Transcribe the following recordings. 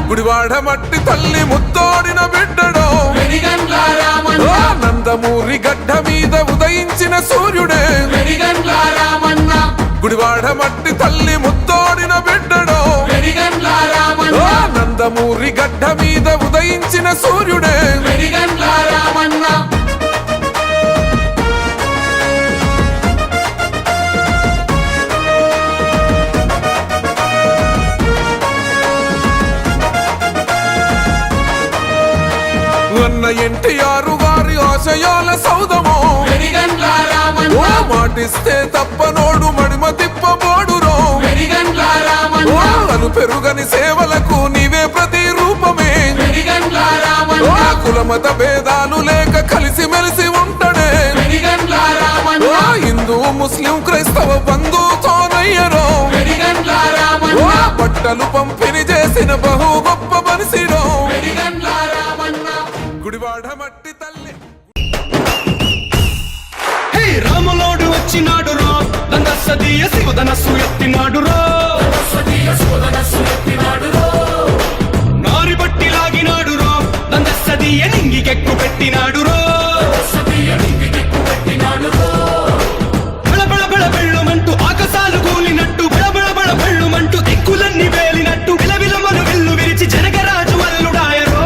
గుడివాడ మట్టి తల్లి ముత్తోడిన బిడ్డడో నందమూరి గడ్డ మీద ఉదయించిన సూర్యుడే గుడివాడ మట్టి తల్లి ముత్తోడిన బిడ్డడో నందమూరి గడ్డ మీద ఉదయించిన సూర్యుడే అన్న ఎన్టీఆర్ గారి ఆశయాల సౌదమో మాటిస్తే తప్పనోడు మడిమ తిప్పబోడురో అను పెరుగని సేవలకు నీవే ప్రతి రూపమే కులమత భేదాలు లేక కలిసి మెలిసి ఉంటాడే హిందూ ముస్లిం క్రైస్తవ బంధుతోనయ్యరో బట్టలు పంపిణీ చేసిన బహు గొప్ప మనిషిరో గుడివాడ మట్టి తల్లి రాములోడు వచ్చినాడు రో దందసదీయ శివధనస్సు ఎత్తినాడు రో నారి బట్టి లాగినాడు రో దందసదీయ నింగికెక్కు పెట్టినాడు రో బళబళ బళ బెళ్ళుమంటూ ఆకాశాలు కూలినట్టు బళబళ బళ బెళ్ళుమంటూ దిక్కులన్నీ వేలినట్టు విలవిలమను విల్లు విరిచి జనగరాజు అల్లుడాయరో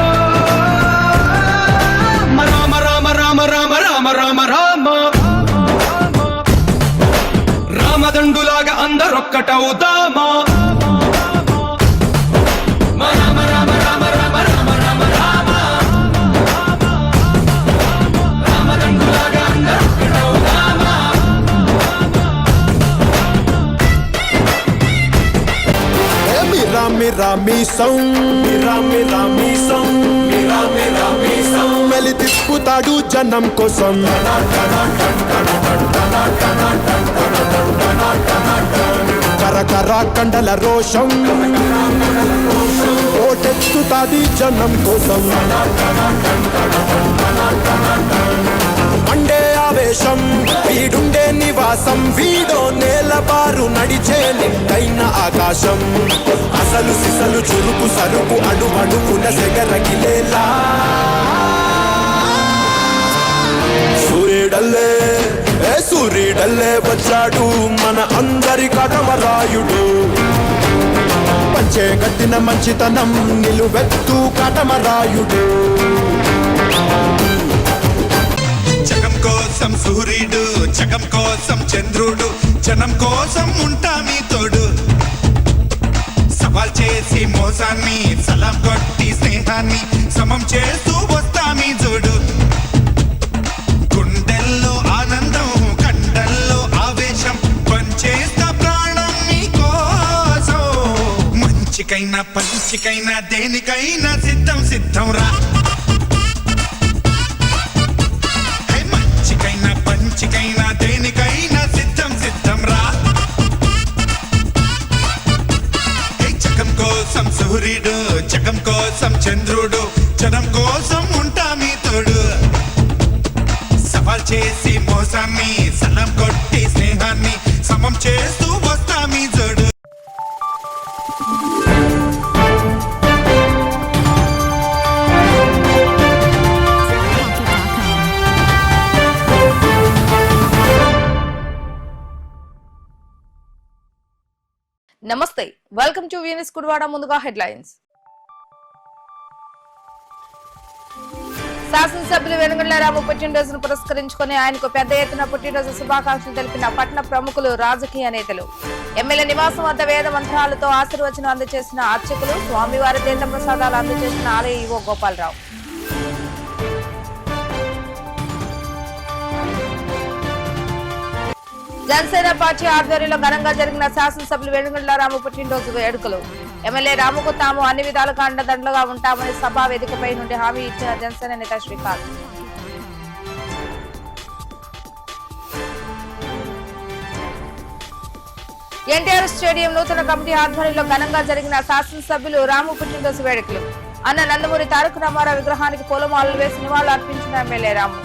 రామ రామ రామ రామ రామ రామ రామ రామదండులాగా అందరొక్కటవుదామా రామ రామ రామ రామ రామ రామ రామ రామదండులాగా అందరొక్కటవుదామా మీరా మీరా మీసం మీరా మీరా మీసం మీరా మీరా మీసం మెలి తిప్పుతాడు జనం కోసం కరకర కండల రోషం ఓటెత్తుతాది జనం కోసం మండే ఆవేశం వీడుండే నివాసం వీడో నేలబారు నడిచే నిండైన ఆకాశం అసలు సిసలు చురుకు సరుకు అడుగడుగున సెగరగిలేలా సూర్యుడల్లే వచ్చాడు మన అందరి కటమరాయుడు పంచే గట్టిన మంచితనం నిలువెత్తు కటమరాయుడు జగం కోసం సూర్యుడు జగం కోసం చంద్రుడు జనం కోసం ఉంటా మీ తోడు సవాల్ చేసి మోసాన్ని సలాం కొట్టి స్నేహాన్ని సమం చేస్తూ వస్తా మీ జోడు గుండెల్లో ఆనందం కండల్లో ఆవేశం పంచేస్తా ప్రాణం మీ కోసం మంచికైనా పంచికైనా దేనికైనా సిద్ధం సిద్ధం రా పంచికైనా దేనికైనా సిద్ధం సిద్ధం రా జగం కోసం సూర్యుడు జగం కోసం చంద్రుడు జనం కోసం ఉంటా మీ తోడు సవాల్ చేసి మోసాన్ని సలం కొట్టి స్నేహాన్ని సమం చేస్తూ వస్తా మీ జోడు నమస్తే, వెల్కమ్ టు వీనస్ గుడివాడ. ముందుగా హెడ్లైన్స్. శాసనసభ్యులు వెనుగండ్ల రాము పుట్టినరోజును పురస్కరించుకుని ఆయనకు పెద్ద ఎత్తున పుట్టినరోజు శుభాకాంక్షలు తెలిపిన పట్టణ ప్రముఖులు, రాజకీయ నేతలు. ఎమ్మెల్యే నివాసం వద్ద వేద మంత్రాలతో ఆశీర్వచనం అందజేసిన అర్చకులు, స్వామివారి తీర్థ ప్రసాదాలు అందజేసిన ఆలయ ఈవో గోపాలరావు. జనసేన పార్టీ ఆధ్వర్యంలో ఘనంగా జరిగిన శాసనసభ్యులు వెనుగండ్ల రాము పుట్టినరోజు వేడుకలు. ఎమ్మెల్యే రాముకు తాము అన్ని విధాలుగా అండదండలుగా ఉంటామని సభా వేదికపై నుండి హామీ ఇచ్చిన జనసేన నేత శ్రీకాంత్. ఎన్టీఆర్ స్టేడియం నూతన కమిటీ ఆధ్వర్యంలో ఘనంగా జరిగిన శాసనసభ్యులు రాము పుట్టినరోజు వేడుకలు. అన్న నందమూరి తారక రామారావు విగ్రహానికి పూలమాలలు వేసి నివాళులు అర్పించిన ఎమ్మెల్యే రాము.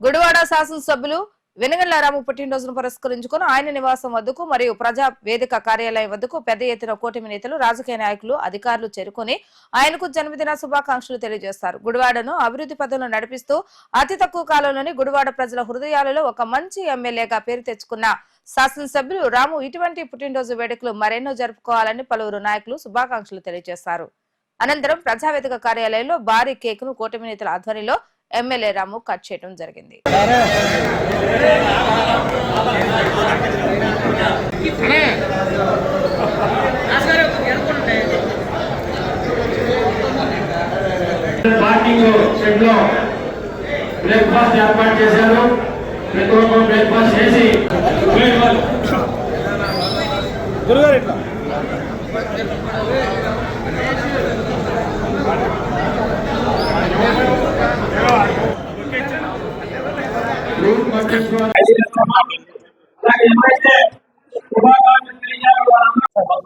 గుడివాడ శాసనసభ్యులు వెనుగళ్ల రాము పుట్టినరోజును పురస్కరించుకుని ఆయన నివాసం వద్దకు మరియు ప్రజా వేదిక కార్యాలయం వద్దకు పెద్ద ఎత్తున కూటమి నేతలు, రాజకీయ నాయకులు, అధికారులు చేరుకుని ఆయనకు జన్మదిన శుభాకాంక్షలు తెలియజేస్తారు. గుడివాడను అభివృద్ధి పథంలో నడిపిస్తూ అతి తక్కువ కాలంలోనే గుడివాడ ప్రజల హృదయాలలో ఒక మంచి ఎమ్మెల్యేగా పేరు తెచ్చుకున్న శాసనసభ్యులు రాము ఇటువంటి పుట్టినరోజు వేడుకలు మరెన్నో జరుపుకోవాలని పలువురు నాయకులు శుభాకాంక్షలు తెలియజేశారు. అనంతరం ప్రజావేదిక కార్యాలయంలో భారీ కేకును కూటమి నేతల ఆధ్వర్యంలో ఎమ్మెల్యే రాము కట్ చేయడం జరిగింది. బ్రేక్ఫాస్ట్ ఏర్పాటు చేశారు. ప్రతి ఒక్కరు బ్రేక్ఫాస్ట్ చేసి గురుగారు ఇట్లా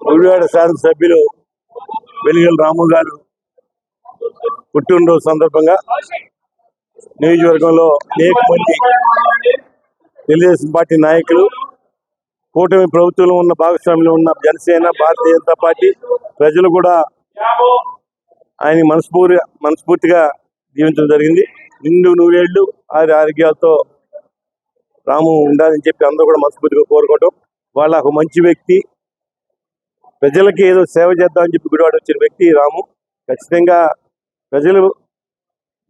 గుడివాడ శాసనసభ్యులు వెలిగల రాము గారు పుట్టినరోజు సందర్భంగా నియోజకవర్గంలో అనేక మంది తెలుగుదేశం పార్టీ నాయకులు, కూటమి ప్రభుత్వంలో ఉన్న భాగస్వామ్యంలో ఉన్న జనసేన, భారతీయ జనతా పార్టీ ప్రజలు కూడా ఆయన మనస్ఫూర్తిగా జీవించడం జరిగింది. నిండు నూరేళ్లు ఆరోగ్యాలతో రాము ఉండాలని చెప్పి అందరూ కూడా మనస్ఫూర్తిగా కోరుకోవటం. వాళ్ళ ఒక మంచి వ్యక్తి, ప్రజలకి ఏదో సేవ చేద్దామని చెప్పి గుడివాడ వచ్చిన వ్యక్తి రాము. ఖచ్చితంగా ప్రజలు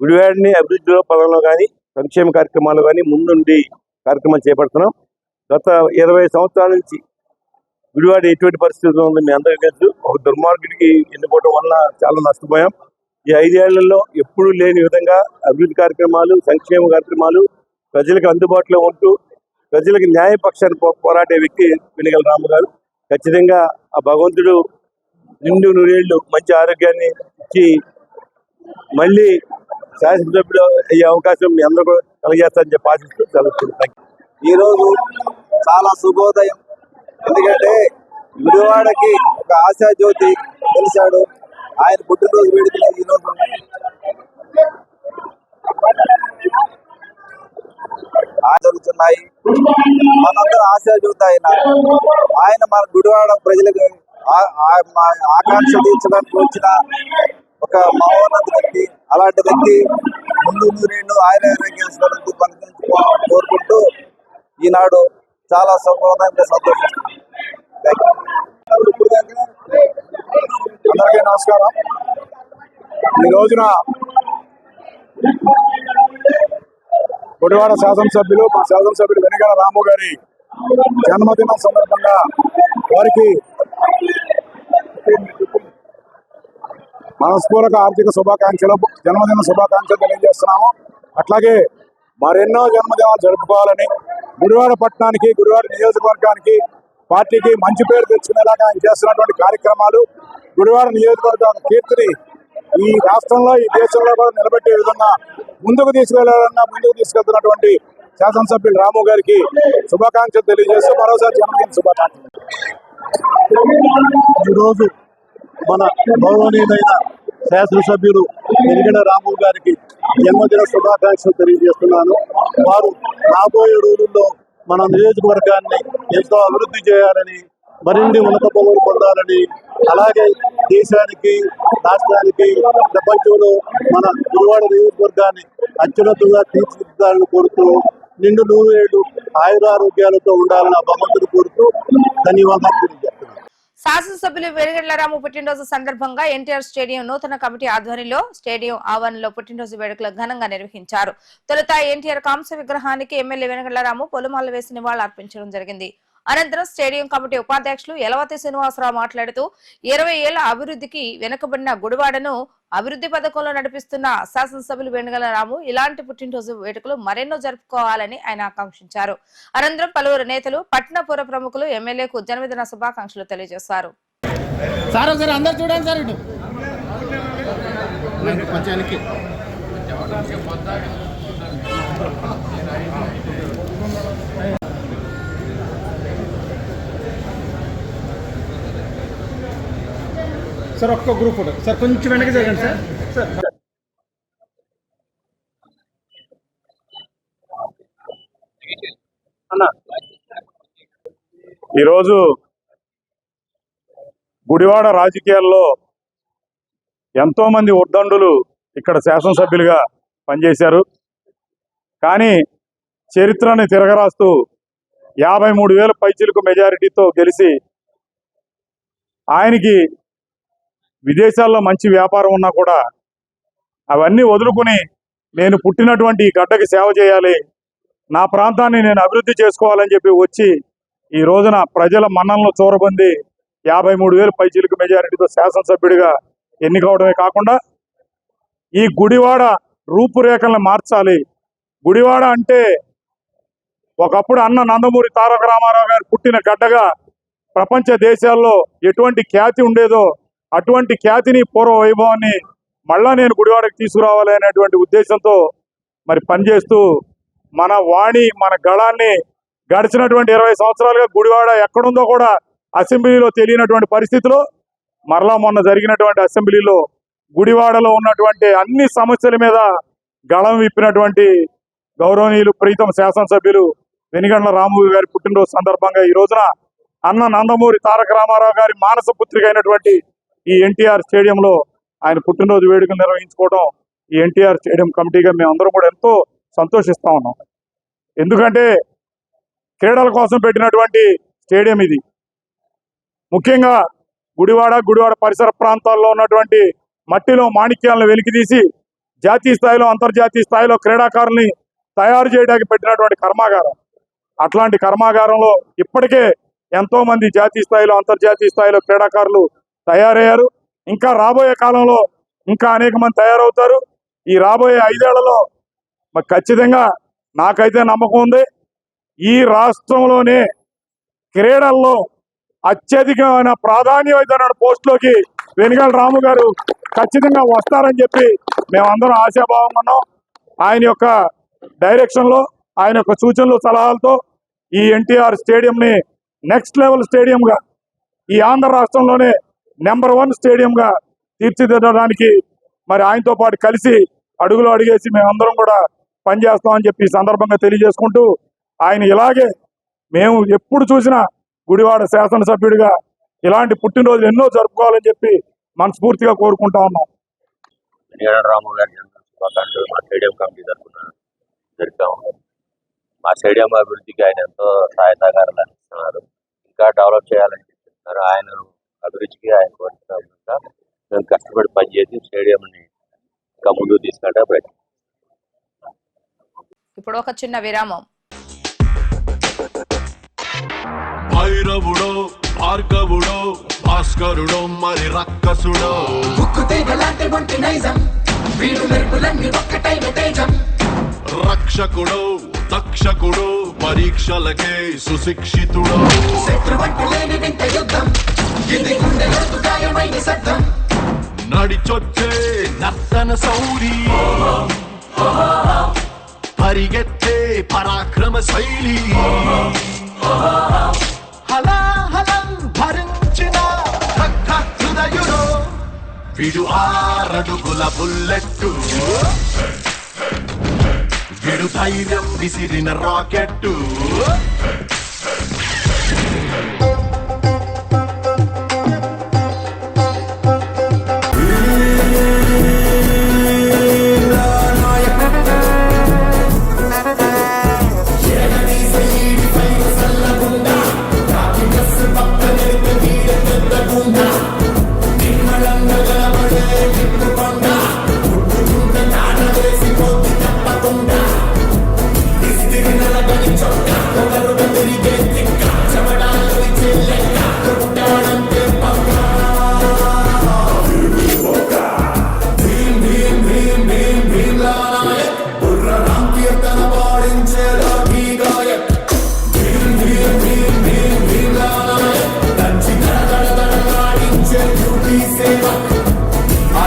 గుడివాడిని అభివృద్ధిలో పదంలో కానీ సంక్షేమ కార్యక్రమాలు కానీ ముందుండి కార్యక్రమాలు చేపడుతున్నాం. గత 20 సంవత్సరాల నుంచి గుడివాడ ఎటువంటి పరిస్థితుల్లో ఉందో మీ అందరికీ తెలుసు. ఒక దుర్మార్గుడికి ఎన్నుకోవడం వల్ల చాలా నష్టపోయాం. ఈ 5 ఏళ్లలో ఎప్పుడూ లేని విధంగా అభివృద్ధి కార్యక్రమాలు, సంక్షేమ కార్యక్రమాలు ప్రజలకు అందుబాటులో ఉంటూ ప్రజలకు న్యాయపక్షాన్ని పోరాడే వ్యక్తి వెలిగల రాము గారు. ఖచ్చితంగా ఆ భగవంతుడు నిండు నూరేళ్లు మంచి ఆరోగ్యాన్ని ఇచ్చి మళ్ళీ శాసనసభ్యుడు అయ్యే అవకాశం మీ అందరూ కలిగేస్తారని చెప్పి ఆశిస్తూ సెలవు. ఈరోజు చాలా శుభోదయం. ఎందుకంటే గుడివాడకి ఒక ఆశాజ్యోతి తెలిసాడు. ఆయన పుట్టినరోజు వేడుకలు ఈరోజు జరుగుతున్నాయి. మనందరూ ఆశాజ్యోతి ఆయన మన గుడివాడ ప్రజలకు ఆకాంక్ష తీర్చడానికి వచ్చిన ఒక మహోన్నత వ్యక్తి. అలాంటి వ్యక్తి ముందు నూరేళ్లు ఆయన కోరుకుంటూ ఈనాడు చాలా సంతోషంగా సంతోషిస్తున్నాం. అందరికీ నమస్కారం. ఈ రోజున గుడివాడ శాసనసభ్యులు మా శాసనసభ్యులు వెనుగల రాము గారి జన్మదినం సందర్భంగా వారికి మనస్ఫూర్తిక ఆర్థిక శుభాకాంక్షలు, జన్మదిన శుభాకాంక్షలు తెలియజేస్తున్నాము. అట్లాగే మరెన్నో జన్మదినాలు జరుపుకోవాలని, గుడివాడ పట్టణానికి, గుడివాడ నియోజకవర్గానికి, పార్టీకి మంచి పేరు తెచ్చుకునేలాగా ఆయన చేస్తున్నటువంటి కార్యక్రమాలు గుడివాడ నియోజకవర్గ కీర్తిని ఈ రాష్ట్రంలో, ఈ దేశంలో కూడా నిలబెట్టే విధంగా ముందుకు తీసుకెళ్తున్నటువంటి శాసనసభ్యులు రాము గారికి శుభాకాంక్షలు తెలియజేస్తూ మరోసారి జన్మదిన శుభాకాంక్షలు. ఈరోజు మన గౌరవనీయులైన శాసనసభ్యులు వెలిగల రాము గారికి జన్మదిన శుభాకాంక్షలు తెలియజేస్తున్నాను. వారు రాబోయే రోజుల్లో మన నియోజకవర్గాన్ని ఎంతో అభివృద్ధి చేయాలని, మరిన్ని ఉన్నత పదవులు పొందాలని, అలాగే దేశానికి, రాష్ట్రానికి, ప్రపంచంలో మన గుడివాడ నియోజకవర్గాన్ని అత్యున్నతంగా తీర్చిదిద్దాలని కోరుతూ నిండు 100 ఏళ్లు ఆయురారోగ్యాలతో ఉండాలని భగవంతుడు కోరుతూ ధన్యవాదాలు తెలియజేస్తున్నాను. శాసనసభ్యులు వెలిగళ్ల రాము పుట్టినరోజు సందర్భంగా ఎన్టీఆర్ స్టేడియం నూతన కమిటీ ఆధ్వర్యంలో స్టేడియం ఆవరణలో పుట్టినరోజు వేడుకలు ఘనంగా నిర్వహించారు. తొలుత ఎన్టీఆర్ కాంస్య విగ్రహానికి ఎమ్మెల్యే వెలిగళ్ల రాము పూలమాల వేసి నివాళులర్పించడం జరిగింది. అనంతరం స్టేడియం కమిటీ ఉపాధ్యక్షులు యలవతి శ్రీనివాసరావు మాట్లాడుతూ 20 ఏళ్ల అభివృద్ధికి వెనుకబడిన గుడివాడను అభివృద్ధి పథకంలో నడిపిస్తున్న శాసనసభ్యులు వెనుగళ్ల రాము ఇలాంటి పుట్టినరోజు వేడుకలు మరెన్నో జరుపుకోవాలని ఆయన ఆకాంక్షించారు. అనంతరం పలువురు నేతలు, పట్టణ పుర ప్రముఖులు ఎమ్మెల్యేకు జన్మదిన శుభాకాంక్షలు తెలియజేశారు. సార్ ఒక్క గ్రూప్ ఫోటో సార్, కొంచెం వెనక్కి జరగండి సార్. ఈరోజు గుడివాడ రాజకీయాల్లో ఎంతోమంది ఉద్దండులు ఇక్కడ శాసనసభ్యులుగా పనిచేశారు. కానీ చరిత్రని తిరగరాస్తూ 53,000 పైచిలకు మెజారిటీతో గెలిచి ఆయనకి విదేశాల్లో మంచి వ్యాపారం ఉన్నా కూడా అవన్నీ వదులుకుని నేను పుట్టినటువంటి ఈ గడ్డకి సేవ చేయాలి, నా ప్రాంతాన్ని నేను అభివృద్ధి చేసుకోవాలని చెప్పి వచ్చి ఈ రోజున ప్రజల మన్ననలు చూరబొంది 53,000 పైచిలకు మెజారిటీతో శాసనసభ్యుడిగా ఎన్నికవడమే కాకుండా ఈ గుడివాడ రూపురేఖలను మార్చాలి. గుడివాడ అంటే ఒకప్పుడు అన్న నందమూరి తారక రామారావు గారు పుట్టిన గడ్డగా ప్రపంచ దేశాల్లో ఎటువంటి ఖ్యాతి ఉండేదో అటువంటి ఖ్యాతిని, పూర్వ వైభవాన్ని మళ్ళా నేను గుడివాడకి తీసుకురావాలి అనేటువంటి ఉద్దేశంతో మరి పనిచేస్తూ మన వాణి, మన గళాన్ని గడిచినటువంటి 20 సంవత్సరాలుగా గుడివాడ ఎక్కడుందో కూడా అసెంబ్లీలో తెలియనటువంటి పరిస్థితిలో మరలా మొన్న జరిగినటువంటి అసెంబ్లీలో గుడివాడలో ఉన్నటువంటి అన్ని సమస్యల మీద గళం విప్పినటువంటి గౌరవనీయులు ప్రీతం శాసనసభ్యులు వెనిగండ్ల రాము గారి పుట్టినరోజు సందర్భంగా ఈ రోజున అన్న నందమూరి తారక రామారావు గారి మానస పుత్రిక అయినటువంటి ఈ ఎన్టీఆర్ స్టేడియంలో ఆయన పుట్టినరోజు వేడుకలు నిర్వహించుకోవడం ఈ ఎన్టీఆర్ స్టేడియం కమిటీగా మేమందరం కూడా ఎంతో సంతోషిస్తా ఉన్నాం. ఎందుకంటే క్రీడల కోసం పెట్టినటువంటి స్టేడియం ఇది. ముఖ్యంగా గుడివాడ పరిసర ప్రాంతాల్లో ఉన్నటువంటి మట్టిలో మాణిక్యాలను వెలికితీసి జాతీయ స్థాయిలో, అంతర్జాతీయ స్థాయిలో క్రీడాకారుల్ని తయారు చేయడానికి పెట్టినటువంటి కర్మాగారం. అట్లాంటి కర్మాగారంలో ఇప్పటికే ఎంతో మంది జాతీయ స్థాయిలో, అంతర్జాతీయ స్థాయిలో క్రీడాకారులు తయారయ్యారు. ఇంకా రాబోయే కాలంలో ఇంకా అనేక మంది తయారవుతారు. ఈ రాబోయే 5 ఏళ్లలో మరి ఖచ్చితంగా నాకైతే నమ్మకం ఉంది, ఈ రాష్ట్రంలోనే క్రీడల్లో అత్యధికమైన ప్రాధాన్యమైన పోస్టులోకి వెనిగండ్ల రాము గారు ఖచ్చితంగా వస్తారని చెప్పి మేమందరం ఆశాభావంగా ఉన్నాం. ఆయన యొక్క డైరెక్షన్లో, ఆయన యొక్క సూచనలు, సలహాలతో ఈ ఎన్టీఆర్ స్టేడియంని నెక్స్ట్ లెవెల్ స్టేడియంగా, ఈ ఆంధ్ర రాష్ట్రంలోనే నెంబర్ 1 స్టేడియంగా తీర్చిదిద్దడానికి మరి ఆయనతో పాటు కలిసి అడుగులు అడిగేసి మేమందరం కూడా పనిచేస్తామని చెప్పి ఈ సందర్భంగా తెలియజేసుకుంటూ, ఆయన ఇలాగే మేము ఎప్పుడు చూసినా గుడివాడ శాసనసభ్యుడిగా ఇలాంటి పుట్టినరోజులు ఎన్నో జరుపుకోవాలని చెప్పి మనస్ఫూర్తిగా కోరుకుంటా ఉన్నాం. రాము గారి శుభాకాంక్షలు మా స్టేడియం కమిటీ తరఫున జరిపాము. మా స్టేడియం అభివృద్ధికి ఆయన ఎంతో సహాయతగారాలు అందిస్తున్నారు. ఇంకా డెవలప్ చేయాలని చెప్తున్నారు. ఆయన అభివృద్ధికి ఆయన కోరుతున్న విధంగా మేము కష్టపడి పనిచేసి స్టేడియంని ఇంకా ముందుకు తీసుకెళ్ళడం ప్రయత్నం. ఇప్పుడు ఒక చిన్న విరామం. భైరవుడో, భార్గవుడో, భాస్కరుడో, మరి రక్కసుడో, రక్షకుడో, దక్షకుడో, పరీక్షలకే సుశిక్షితుడో, నడిచొచ్చే నర్తన సౌరి, పరిగెత్తే పరాక్రమ శైలి, హలాహలం భరించిన హృదయుడు, విడు 6 అడుగుల బుల్లెట్టు, విడు ధైర్యం విసిరిన రాకెట్టు,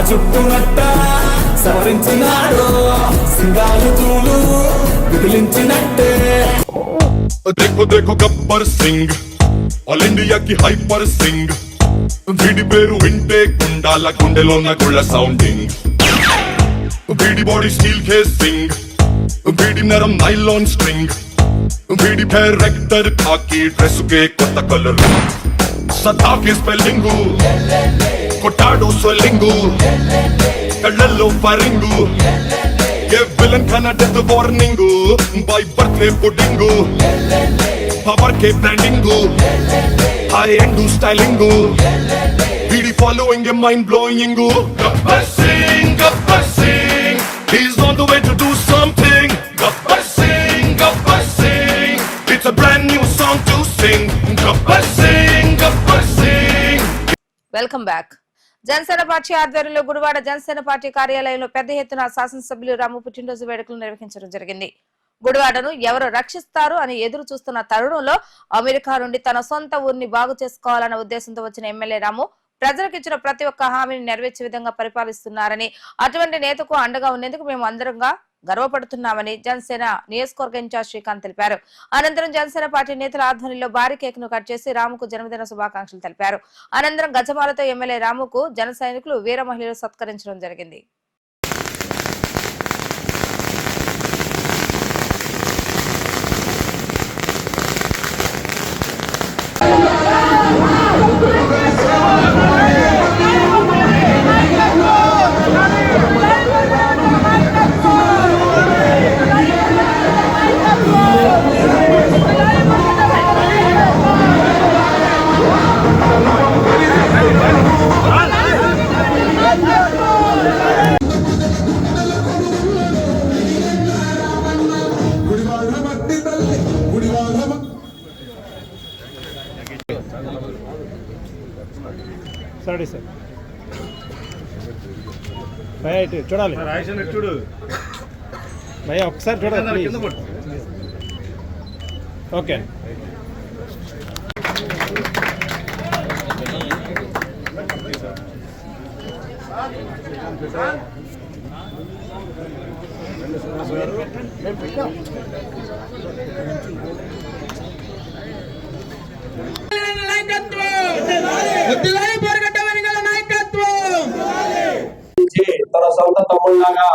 చుట్టునట్ట సవరించినాడు సింగాలు తూలు విదిలించినట్టే. देखो देखो गब्बर सिंह ఆల్ ఇండియాకి హైపర్ సింగ్, వీడి పేరు వింటే కుండాల గుండెలోన గుళ్ళ సౌండింగ్, వీడి బాడీ స్టీల్ కేసింగ్, వీడి నరం నైలాన్ స్ట్రింగ్, వీడి డైరెక్టర్ కాకి డ్రెస్ కే కొత్త కలర్ సదా కే స్పెల్లింగ్ కొట్టాడో స్వెల్లింగ్ కళ్ళల్లో ఫరింగ్ ఏ విలన్ కన్నా డెత్ వార్నింగ్ బై బర్త్ నే pudding power k branding high end styling వీడి following A mind blowing Gabbar Singh he's on the way to do something. Gabbar Singh, it's a brand new song to sing. Gabbar Singh. Welcome back. Janasena party ఆధ్వర్యంలో Gudivada Janasena party కార్యాలయంలో పెద్ద ఎత్తున శాసనసభ్యులు రాము పుట్టినరోజు వేడుకలు నిర్వహించడం జరిగింది. గుడివాడను ఎవరు రక్షిస్తారు అని ఎదురు చూస్తున్న తరుణంలో అమెరికా నుండి తన సొంత ఊరిని బాగు చేసుకోవాలన్న ఉద్దేశంతో వచ్చిన ఎమ్మెల్యే రాము ప్రజలకు ఇచ్చిన ప్రతి ఒక్క హామీని నెరవేర్చే విధంగా పరిపాలిస్తున్నారని, అటువంటి నేతకు అండగా ఉండేందుకు మేము అందరంగా గర్వపడుతున్నామని జనసేన నియోజకవర్గ ఇన్ఛార్జ్ శ్రీకాంత్ తెలిపారు. అనంతరం జనసేన పార్టీ నేతల ఆధ్వర్యంలో భారీ కేక్ ను కట్ చేసి రాముకు జన్మదిన శుభాకాంక్షలు తెలిపారు. అనంతరం గజమాలతో ఎమ్మెల్యే రాముకు జన సైనికులు వీర మహిళలు సత్కరించడం జరిగింది. సరే సార్ భయ ఇటు చూడాలి చూడు భయ ఒకసారి చూడాలి ఓకే తన సొంత తమ్ముళ్లాగా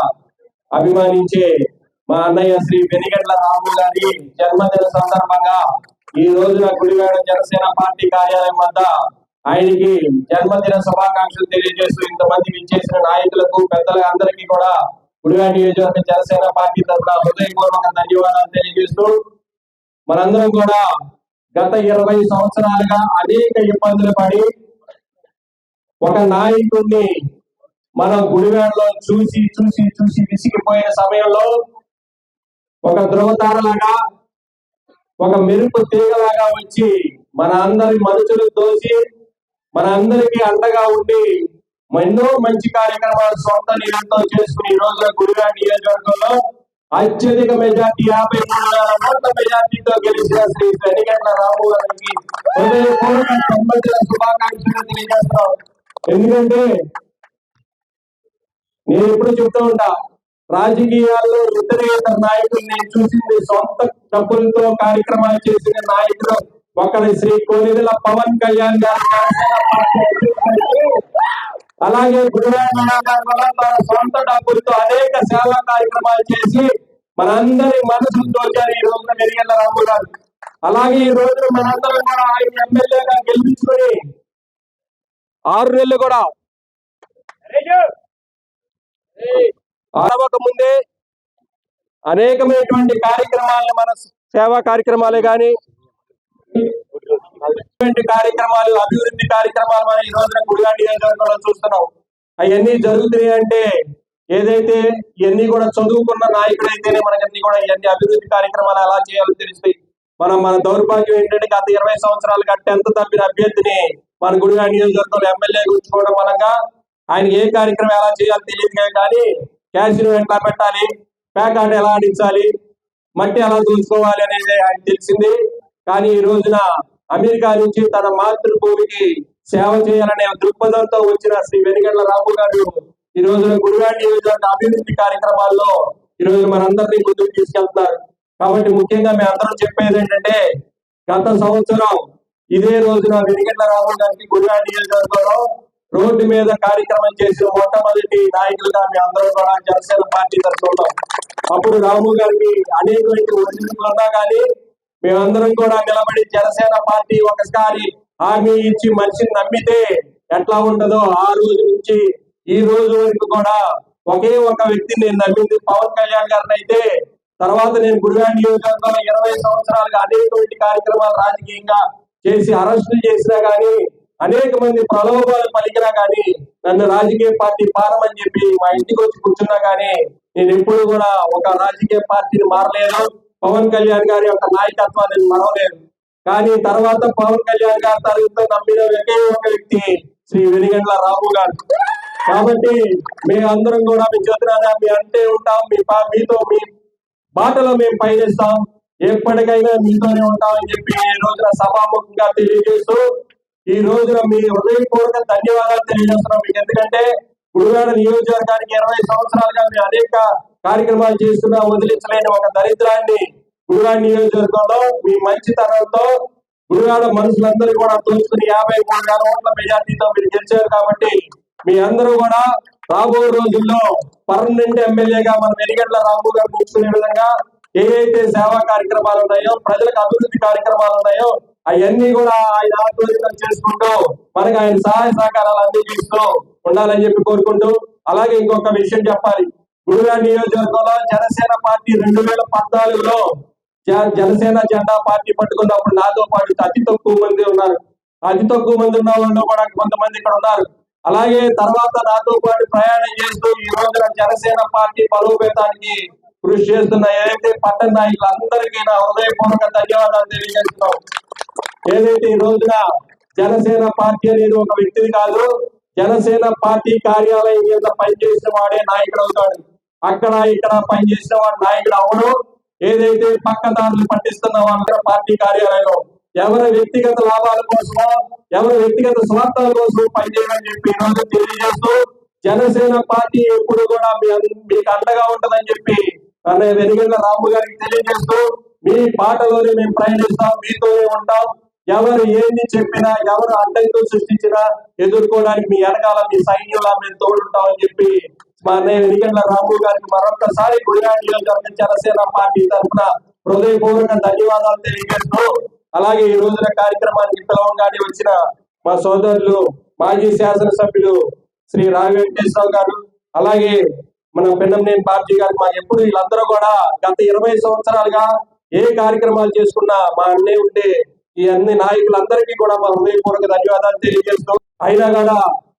అభిమానించే మా అన్నయ్య శ్రీ వెనిగండ్ల రాము గారి జన్మదిన సందర్భంగా ఈ రోజున గుడివాడ జనసేన పార్టీ కార్యాలయం వద్ద ఆయనకి జన్మదిన శుభాకాంక్షలు తెలియజేస్తూ ఇంతమంది విచ్చేసిన నాయకులకు పెద్దల అందరికీ కూడా గుడివాడ నియోజకవర్గ జనసేన పార్టీ తరఫున హృదయపూర్వక ధన్యవాదాలు తెలియజేస్తూ మనందరం కూడా గత 20 సంవత్సరాలుగా అనేక ఇబ్బందులు పడి ఒక నాయకుడిని మనం గుడివాడలో చూసి చూసి చూసి విసిగిపోయిన సమయంలో ఒక ధ్రువతారలాగా ఒక మెరుపు తీగలాగా వచ్చి మన అందరి మనసులు దోచి మన అందరికీ అండగా ఉండి ఎన్నో మంచి కార్యక్రమాలు సొంత నిధులతో చేసుకుని ఈ రోజున గుడివాడ నియోజకవర్గంలో అత్యధిక మెజార్టీ 53,000 ఓట్ల మెజార్టీతో గెలిచిన శ్రీ వెనిగండ్ల రాము గారికి హృదయపూర్వక జన్మదిన శుభాకాంక్షలు తెలియజేస్తున్నాం. ఎందుకంటే నేను ఎప్పుడు చెప్తూ ఉంటా, రాజకీయాల్లో ఇతర నాయకులు నేను చూసింది సొంత డబ్బులతో కార్యక్రమాలు చేసిన నాయకులు ఒకరి శ్రీ కోనిదెల పవన్ కళ్యాణ్ గారు, అలాగే తన సొంత డబ్బులతో అనేక సేవా కార్యక్రమాలు చేసి మనందరి మనసులు దోచారు ఈ రోజున వెనిగండ్ల రాము గారు. అలాగే ఈ రోజున మనందరం కూడా ఆయన ఎమ్మెల్యేగా గెలిపించుకుని 6 నెలలు కూడా ఆరవక ముందే అనేకమైనటువంటి కార్యక్రమాలను మన సేవా కార్యక్రమాలే గాని కార్యక్రమాలు అభివృద్ధి కార్యక్రమాలు మనం ఈ రోజున గుడివాడ నియోజకవర్గంలో చూస్తున్నాం. అవన్నీ జరుగుతున్నాయి అంటే ఏదైతే ఇవన్నీ కూడా చదువుకున్న నాయకుడు అయితేనే మనకన్నీ కూడా ఇవన్నీ అభివృద్ధి కార్యక్రమాలు ఎలా చేయాలో తెలుస్తాయి. మన దౌర్భాగ్యం ఏంటంటే గత 20 సంవత్సరాలుగా 10th తప్పిన అభ్యర్థిని మన గుడివాడ నియోజకవర్గంలో ఎమ్మెల్యే ఉంచుకోవడం వలన ఆయన ఏ కార్యక్రమం ఎలా చేయాలో తెలియదు కానీ క్యాష్ ఎట్లా పెట్టాలి, ప్యాకాట్ ఎలా ఆడించాలి, మట్టి ఎలా చూసుకోవాలి అనేది ఆయన తెలిసింది. కానీ ఈ రోజున అమెరికా నుంచి తన మాతృభూమికి సేవ చేయాలనే దృక్పథంతో వచ్చిన శ్రీ వెనిగండ్ల రాము గారు ఈ రోజున గుడివాడ నియోజకవర్గ అభివృద్ధి కార్యక్రమాల్లో ఈ రోజు మనందరినీ ముందుకు తీసుకెళ్తున్నారు. కాబట్టి ముఖ్యంగా మేము అందరం చెప్పేది ఏంటంటే, గత సంవత్సరం ఇదే రోజున వెనిగండ్ల రాము గారికి గుడివాడ నియోజకవర్గంలో రోడ్డు మీద కార్యక్రమం చేసిన మొట్టమొదటి నాయకులుగా మేము అందరం కూడా జనసేన పార్టీ తరఫున. అప్పుడు రాము గారికి అనేకమైన ఒడిదుడుకులు ఉన్నా కానీ మేమందరం కూడా నిలబడి జనసేన పార్టీ ఒకసారి హామీ ఇచ్చి మనిషిని నమ్మితే ఎట్లా ఉంటుందో ఆ రోజు నుంచి ఈ రోజు వరకు కూడా ఒకే ఒక వ్యక్తిని నేను నమ్మింది పవన్ కళ్యాణ్ గారిని అయితే. తర్వాత నేను గుడివాడ నియోజకవర్గంలో 20 సంవత్సరాలుగా అనేక కార్యక్రమాలు రాజకీయంగా చేసి అరెస్టులు చేసినా గానీ, అనేక మంది ప్రలోభాలు పలికినా గానీ, నన్ను రాజకీయ పార్టీ మారమని చెప్పి మా ఇంటికి వచ్చి కూర్చున్నా గానీ నేను ఎప్పుడు కూడా ఒక రాజకీయ పార్టీని మారలేదు. పవన్ కళ్యాణ్ గారి యొక్క నాయకత్వాన్ని మరవలేదు. కానీ తర్వాత పవన్ కళ్యాణ్ గారి తరగతితో నమ్మిన ఒకే ఒక వ్యక్తి శ్రీ వెనిగండ్ల రాము గారు. కాబట్టి మేమందరం కూడా మీ చేతులారా మీ అంటే ఉంటాం, మీతో మీ బాటలో మేము పయనిస్తాం, ఎప్పటికైనా మీతోనే ఉంటామని చెప్పి ఈ రోజున సభాముఖంగా తెలియజేస్తూ ఈ రోజున మీ హృదయపూర్వక ధన్యవాదాలు తెలియజేస్తున్నాం మీకు. ఎందుకంటే గుడివాడ నియోజకవర్గానికి 20 సంవత్సరాలుగా మేము అనేక కార్యక్రమాలు చేస్తున్నా వదిలించలేని ఒక దరిద్రాన్ని గుడివాడ నియోజకవర్గంలో మీ మంచితనంతో గుడివాడ మనుషులందరూ కూడా తోచుకుని 53,000 ఓట్ల మెజార్టీతో మీరు గెలిచారు. కాబట్టి మీ అందరూ కూడా రాబో రోజుల్లో పర్మనెంట్ ఎమ్మెల్యేగా మన వెనిగండ్ల రాము గారు కూర్చునే విధంగా ఏవైతే సేవా కార్యక్రమాలు ఉన్నాయో, ప్రజలకు అభివృద్ధి కార్యక్రమాలు ఉన్నాయో అవన్నీ కూడా ఆయన ఆధ్వర్యంలో చేసుకుంటూ మనకి ఆయన సహాయ సహకారాలు అందిస్తూ ఉండాలని చెప్పి కోరుకుంటూ, అలాగే ఇంకొక విషయం చెప్పాలి. గుడివాడ నియోజకవర్గంలో జనసేన పార్టీ 2014లో జనసేన జెండా పార్టీ పట్టుకున్నప్పుడు నాతో పాటు అతి తక్కువ మంది ఉన్నారు. అతి తక్కువ మంది ఉన్న వాళ్ళు కూడా కొంతమంది ఇక్కడ ఉన్నారు. అలాగే తర్వాత నాతో పాటు ప్రయాణం చేస్తూ ఈ రోజున జనసేన పార్టీ బలోపేతానికి కృషి చేస్తున్న ఏదైతే పట్టణ నాయకులందరికీ నా హృదయపూర్వక ధన్యవాదాలు తెలియజేస్తున్నాం. ఏదైతే ఈ రోజున జనసేన పార్టీ అనేది ఒక వ్యక్తిది కాదు, జనసేన పార్టీ కార్యాలయం మీద పనిచేసిన వాడే నాయకుడు అవుతాడు. అక్కడ ఇక్కడ పనిచేసిన వాడు నాయకుడు అవడు. ఏదైతే పక్కదారులు పట్టిస్తున్న వాళ్ళ పార్టీ కార్యాలయంలో ఎవరి వ్యక్తిగత లాభాల కోసమో, ఎవరి వ్యక్తిగత స్వార్థాల కోసం పనిచేయమని చెప్పి ఈ రోజు తెలియజేస్తూ, జనసేన పార్టీ ఎప్పుడు కూడా మీకు అండగా ఉంటుందని చెప్పి అన్నయ్య వెనిగండ్ల రాము గారికి తెలియజేస్తూ, మీ బాటలోనే మేము ప్రయాణిస్తాం, మీతోనే ఉంటాం. ఎవరు ఏంది చెప్పినా, ఎవరు అడ్డంకులు సృష్టించినా ఎదుర్కోవడానికి మీ వెనకాల మీ సైన్యంలా మేము తోడుంటామని చెప్పి మా అన్నయ్య వెనిగండ్ల రాము గారికి మరొకసారి గుడివాడ నియోజకవర్గం జనసేన పార్టీ తరఫున హృదయపూర్వక ధన్యవాదాలు తెలియజేస్తూ, అలాగే ఈ రోజున కార్యక్రమానికి పిలవంగానే వచ్చిన మా సోదరులు మాజీ శాసనసభ్యులు శ్రీ రావి వెంకటేశ్వరరావు గారు, అలాగే మన పెన్నంనేని బాబ్జీ గారు, మా ఎప్పుడు వీళ్ళందరూ కూడా గత 20 సంవత్సరాలుగా ఏ కార్యక్రమాలు చేసుకున్నా మా అన్నయ్య ఉంటే ఈ అన్ని నాయకులందరికీ కూడా మా హృదయపూర్వక ధన్యవాదాలు తెలియజేస్తూ, అయినా కూడా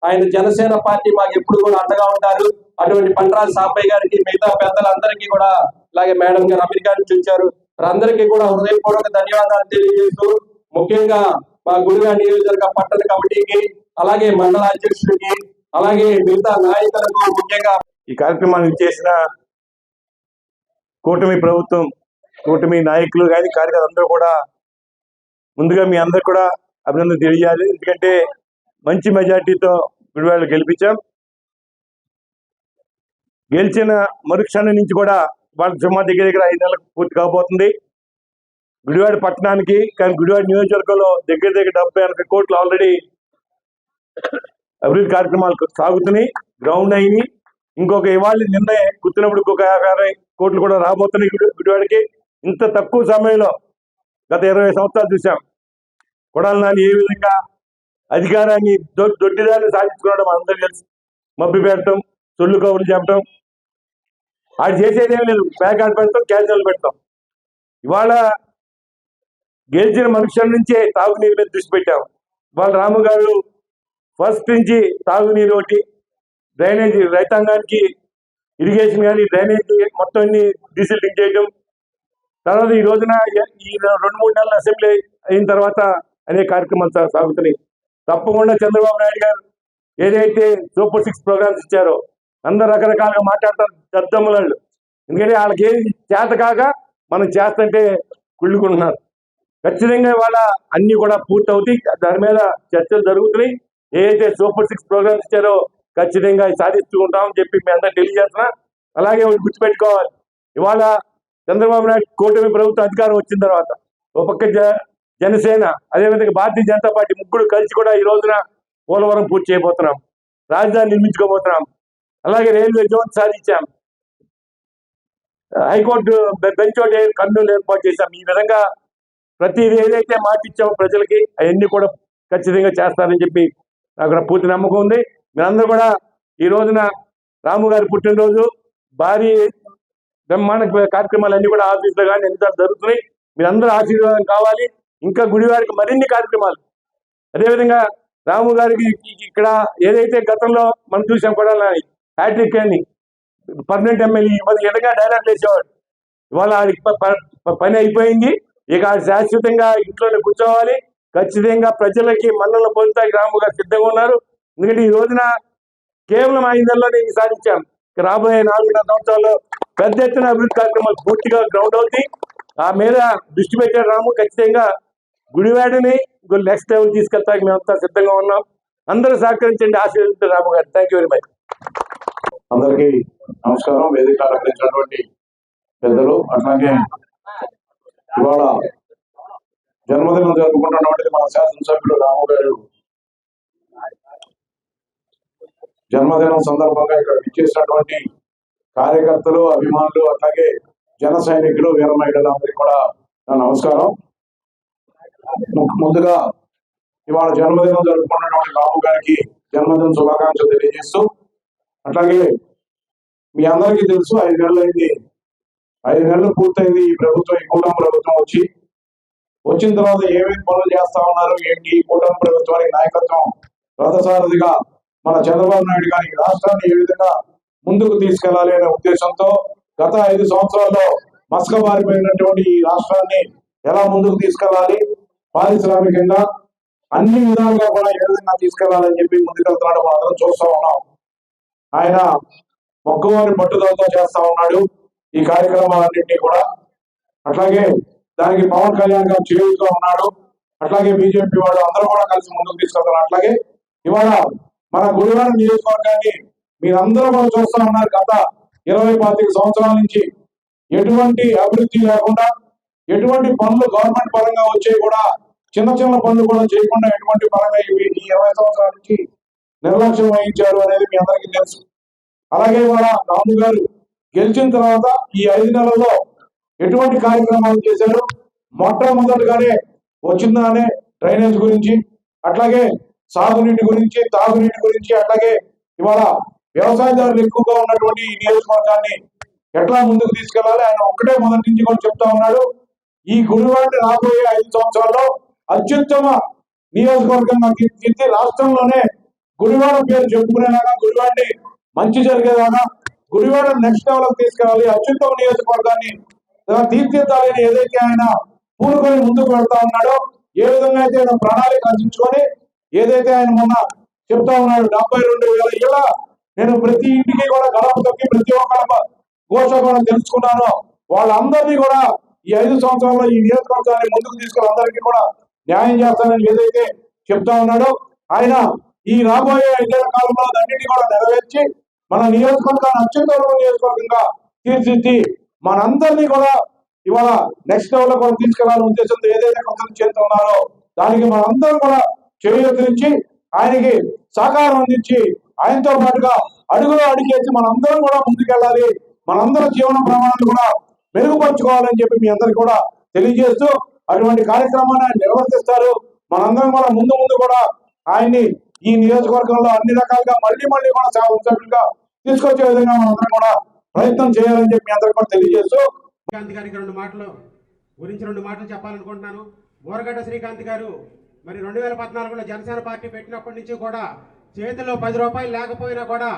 ఆయన జనసేన పార్టీ మాకు ఎప్పుడు కూడా అండగా ఉంటారు. అటువంటి పండ్రాజు సాంబయ్య గారికి, మిగతా పెద్దలందరికీ కూడా, అలాగే మేడం గారు అమెరికా నుంచి వచ్చారు, అందరికీ కూడా హృదయపూర్వక ధన్యవాదాలు తెలియజేస్తూ, ముఖ్యంగా మా గుడివాడ నియోజకవర్గ పట్టణ కమిటీకి, అలాగే మండల అధ్యక్షుడికి, అలాగే మిగతా నాయకులకు, ముఖ్యంగా ఈ కార్యక్రమాన్ని చేసిన కూటమి ప్రభుత్వం, కూటమి నాయకులు కానీ కార్యకర్తలు అందరూ కూడా ముందుగా మీ అందరు కూడా అభినందన తెలియాలి. ఎందుకంటే మంచి మెజార్టీతో గుడివాడలో గెలిపించాం. గెలిచిన మరుక్షణం నుంచి కూడా వాళ్ళ జమా దగ్గర 5 నెలలకు పూర్తి కాబోతుంది గుడివాడ పట్టణానికి. కానీ గుడివాడ నియోజకవర్గంలో దగ్గర 70-80 కోట్లు ఆల్రెడీ అభివృద్ధి కార్యక్రమాలు సాగుతున్నాయి, గ్రౌండ్ అయినాయి. ఇంకొక ఇవాళ నిన్నే గుర్తున్నప్పుడు ఇంకొక 50-60 కోట్లు కూడా రాబోతున్నాయి గుడివాడకి. ఇంత తక్కువ సమయంలో గత 20 సంవత్సరాలు చూసాం. కొడాలి నాని ఏ విధంగా అధికారాన్ని దొడ్డిదాన్ని సాధించుకున్నాడు మనందరూ కలిసి మబ్బి పెడతాం, సొల్లు కబుర్లు చెప్పడం, ఆడు చేసేది ఏం లేదు, ప్యాకార్డు పెడతాం, క్యాన్సల్ పెడతాం. ఇవాళ గెలిచిన మనుషుల నుంచే తాగునీరు మీద దృష్టి పెట్టాం. ఇవాళ రాము గారు ఫస్ట్ నుంచి తాగునీరు ఒకటి, డ్రైనేజీ, రైతాంగానికి ఇరిగేషన్ కానీ డ్రైనేజీ మొత్తం డీజిల్ లింక్ చేయడం. తర్వాత ఈ రోజున ఈ 2-3 నెలల అసెంబ్లీ అయిన తర్వాత అనేక కార్యక్రమాలు సాగుతున్నాయి. తప్పకుండా చంద్రబాబు నాయుడు గారు ఏదైతే సూపర్ 6 ప్రోగ్రామ్స్ ఇచ్చారో అందరు రకరకాలుగా మాట్లాడతారు దద్దమ్మలు. ఎందుకంటే వాళ్ళకి ఏది చేత కాక మనం చేస్తుంటే కుళ్ళుకుంటున్నారు. ఖచ్చితంగా వాళ్ళ అన్ని కూడా పూర్తవుతాయి. దాని మీద చర్చలు జరుగుతున్నాయి. ఏదైతే సూపర్ 6 ప్రోగ్రామ్స్ ఇచ్చారో ఖచ్చితంగా సాధిస్తూ ఉంటామని చెప్పి మీ అందరూ తెలియజేస్తున్నా. అలాగే గుర్తుపెట్టుకోవాలి, ఇవాళ చంద్రబాబు నాయుడు కూటమి ప్రభుత్వం అధికారం వచ్చిన తర్వాత ఒక పక్క జనసేన, అదేవిధంగా భారతీయ జనతా పార్టీ ముగ్గురు కలిసి కూడా ఈ రోజున పోలవరం పూర్తి చేయబోతున్నాం, రాజధాని నిర్మించుకోబోతున్నాం, అలాగే రైల్వే జోన్ సాధించాం, హైకోర్టు బెంచ్ ఒకటి కర్నూలు ఏర్పాటు చేశాం. ఈ విధంగా ప్రతిదీ ఏదైతే మాట ఇచ్చామో ప్రజలకి అవన్నీ కూడా ఖచ్చితంగా చేస్తారని చెప్పి నాకు పూర్తి నమ్మకం ఉంది. మీరందరూ కూడా ఈ రోజున రాము గారి పుట్టినరోజు భారీ బ్రహ్మాండ కార్యక్రమాలు అన్ని కూడా ఆఫీసులో కానీ ఎన్నిసార్లు జరుగుతున్నాయి. మీరందరూ ఆశీర్వాదం కావాలి. ఇంకా గుడివారికి మరిన్ని కార్యక్రమాలు, అదేవిధంగా రాము గారికి ఇక్కడ ఏదైతే గతంలో మనం చూసాం కూడా హ్యాట్రిక్ అని పర్మనెంట్ ఎమ్మెల్యే ఎడగా డైలాగ్ వేసేవాడు. ఇవాళ పని అయిపోయింది. ఇక శాశ్వతంగా ఇంట్లోనే కూర్చోవాలి. ఖచ్చితంగా ప్రజలకి మన్నలు పొందుతానికి రాము గారు సిద్ధంగా ఉన్నారు. ఎందుకంటే ఈ రోజున కేవలం 5 నెలల్లోనే ఇది సాధించాం. రాబోయే 4.5 సంవత్సరాల్లో పెద్ద ఎత్తున అభివృద్ధి కార్యక్రమాలు పూర్తిగా గ్రౌండ్ అవుతాయి. ఆ మీద దృష్టి పెట్టారు రాము. ఖచ్చితంగా గుడివాడని నెక్స్ట్ లెవెల్ తీసుకెళ్తానికి మేమంతా సిద్ధంగా ఉన్నాం. అందరూ సహకరించండి, ఆశీర్వదించారు రాము గారు. Thank you very much. అందరికీ నమస్కారం. వేదిక అలంకరించినటువంటి పెద్దలు, అట్లాగే ఇవాళ జన్మదినం జరుపుకుంటున్నటువంటి మన శాసనసభ్యుడు రాము గారు జన్మదినం సందర్భంగా ఇక్కడ ఇచ్చేసినటువంటి కార్యకర్తలు, అభిమానులు, అట్లాగే జన సైనికులు, వీర మహిళలు అందరికీ కూడా నా నమస్కారం. ముందుగా ఇవాళ జన్మదినం జరుపుకున్నటువంటి రాము గారికి జన్మదిన శుభాకాంక్షలు తెలియజేస్తూ, అట్లాగే మీ అందరికీ తెలుసు 5 నెలలు అయింది. 5 నెలలు పూర్తయింది ఈ ప్రభుత్వం, ఈ కూటమి ప్రభుత్వం వచ్చిన తర్వాత ఏమేమి పనులు చేస్తా ఉన్నారు ఏంటి, ఈ కూటమి ప్రభుత్వానికి నాయకత్వం రథసారథిగా మన చంద్రబాబు నాయుడు గారి రాష్ట్రాన్ని ఏ విధంగా ముందుకు తీసుకెళ్లాలి అనే ఉద్దేశంతో గత 5 సంవత్సరాల్లో మసకబారిపోయినటువంటి ఈ రాష్ట్రాన్ని ఎలా ముందుకు తీసుకెళ్లాలి, పారిశ్రామికంగా అన్ని విధాలుగా కూడా ఏ విధంగా తీసుకెళ్లాలని చెప్పి ముందుకెళ్తున్నాడు మనందరం చూస్తా ఉన్నాం. ఆయన మొక్కవారి పట్టుదలతో చేస్తా ఉన్నాడు ఈ కార్యక్రమాలన్నింటినీ కూడా. అట్లాగే దానికి పవన్ కళ్యాణ్ గారు చేయూతగా ఉన్నాడు. అట్లాగే బీజేపీ వాళ్ళు అందరూ కూడా కలిసి ముందుకు తీసుకెళ్తారు. అట్లాగే ఇవాళ మన గుడివాడ నియోజకవర్గాన్ని మీరందరూ కూడా చూస్తా ఉన్నారు. గత 20-25 సంవత్సరాల నుంచి ఎటువంటి అభివృద్ధి లేకుండా, ఎటువంటి పనులు గవర్నమెంట్ పరంగా వచ్చే కూడా చిన్న చిన్న పనులు కూడా చేయకుండా ఎటువంటి పరంగా ఈ 20 సంవత్సరాల నుంచి నిర్లక్ష్యం వహించారు అనేది మీ అందరికీ తెలుసు. అలాగే ఇవాళ రాము గారు గెలిచిన తర్వాత ఈ 5 నెలల్లో ఎటువంటి కార్యక్రమాలు చేశారు, మొట్టమొదటిగానే వచ్చిందానే డ్రైనేజ్ గురించి, అట్లాగే సాగునీటి గురించి, తాగునీటి గురించి, అట్లాగే ఇవాళ వ్యవసాయదారులు ఎక్కువగా ఉన్నటువంటి ఈ నియోజకవర్గాన్ని ఎట్లా ముందుకు తీసుకెళ్లాలి ఆయన ఒక్కటే మొదటి నుంచి కూడా చెప్తా ఉన్నాడు. ఈ గుడివాడని రాబోయే 5 సంవత్సరాల్లో అత్యుత్తమ నియోజకవర్గంగా తీర్చి రాష్ట్రంలోనే గుడివాడ పేరు చెప్పుకునేలాగా, గుడివాడని మంచి జరిగేలాగా, గుడివాడ నెక్స్ట్ లెవెల్కి తీసుకెళ్ళాలి, అత్యుత్తమ నియోజకవర్గాన్ని తీర్చిదిద్దాలి అని ఏదైతే ఆయన పూనుకొని ముందుకు వెళ్తా ఉన్నాడో, ఏ విధంగా అయితే ఆయన ప్రణాళిక రచించుకొని ఏదైతే ఆయన మొన్న చెప్తా ఉన్నాడు 72,000 ఇళ్ళ నేను ప్రతి ఇంటికి కూడా గడప తొక్కి ప్రతి ఒక్క ఘోష కూడా తెలుసుకున్నాను, వాళ్ళందరినీ కూడా ఈ 5 సంవత్సరాల్లో ఈ నియోజకవర్గాన్ని ముందుకు తీసుకెళ్ళి అందరికీ కూడా న్యాయం చేస్తానని ఏదైతే చెప్తా ఉన్నాడో, ఆయన ఈ రాబోయే 5 ఏళ్ల కాలంలో అన్నింటినీ కూడా నెరవేర్చి మన నియోజకవర్గాన్ని అత్యుత్తమ నియోజకవర్గంగా తీర్చిదిద్ది మనందరినీ కూడా ఇవాళ నెక్స్ట్ లెవెల్ కూడా తీసుకెళ్లాలనే ఉద్దేశంతో ఏదైతే కొంతమంది చేస్తున్నారో దానికి మనందరం కూడా చేయూతనిచ్చి ఆయనకి సహకారం అందించి ఆయనతో పాటుగా అడుగులో అడిగేసి మనందరం కూడా ముందుకెళ్ళాలి, మనందరం జీవన ప్రమాణాలు కూడా మెరుగుపరుచుకోవాలని చెప్పి మీ అందరికి కూడా తెలియజేస్తూ అటువంటి కార్యక్రమాన్ని ఆయన నిర్వర్తిస్తారు. మనందరం కూడా ముందు కూడా ఆయన్ని ఈ నియోజకవర్గంలో అన్ని రకాలుగా మళ్ళీ కూడా శాసనసభ్యులుగా తీసుకొచ్చే విధంగా మనందరం కూడా ప్రయత్నం చేయాలని చెప్పి మీ అందరికి కూడా తెలియజేస్తూ శ్రీకాంత్ గారికి 2 మాటలు చెప్పాలనుకుంటున్నాను. బోరగడ్డ శ్రీకాంత్ గారు మరి 2014లో జనసేన పార్టీ పెట్టినప్పటి నుంచి కూడా చేతిలో 10 రూపాయలు లేకపోయినా కూడా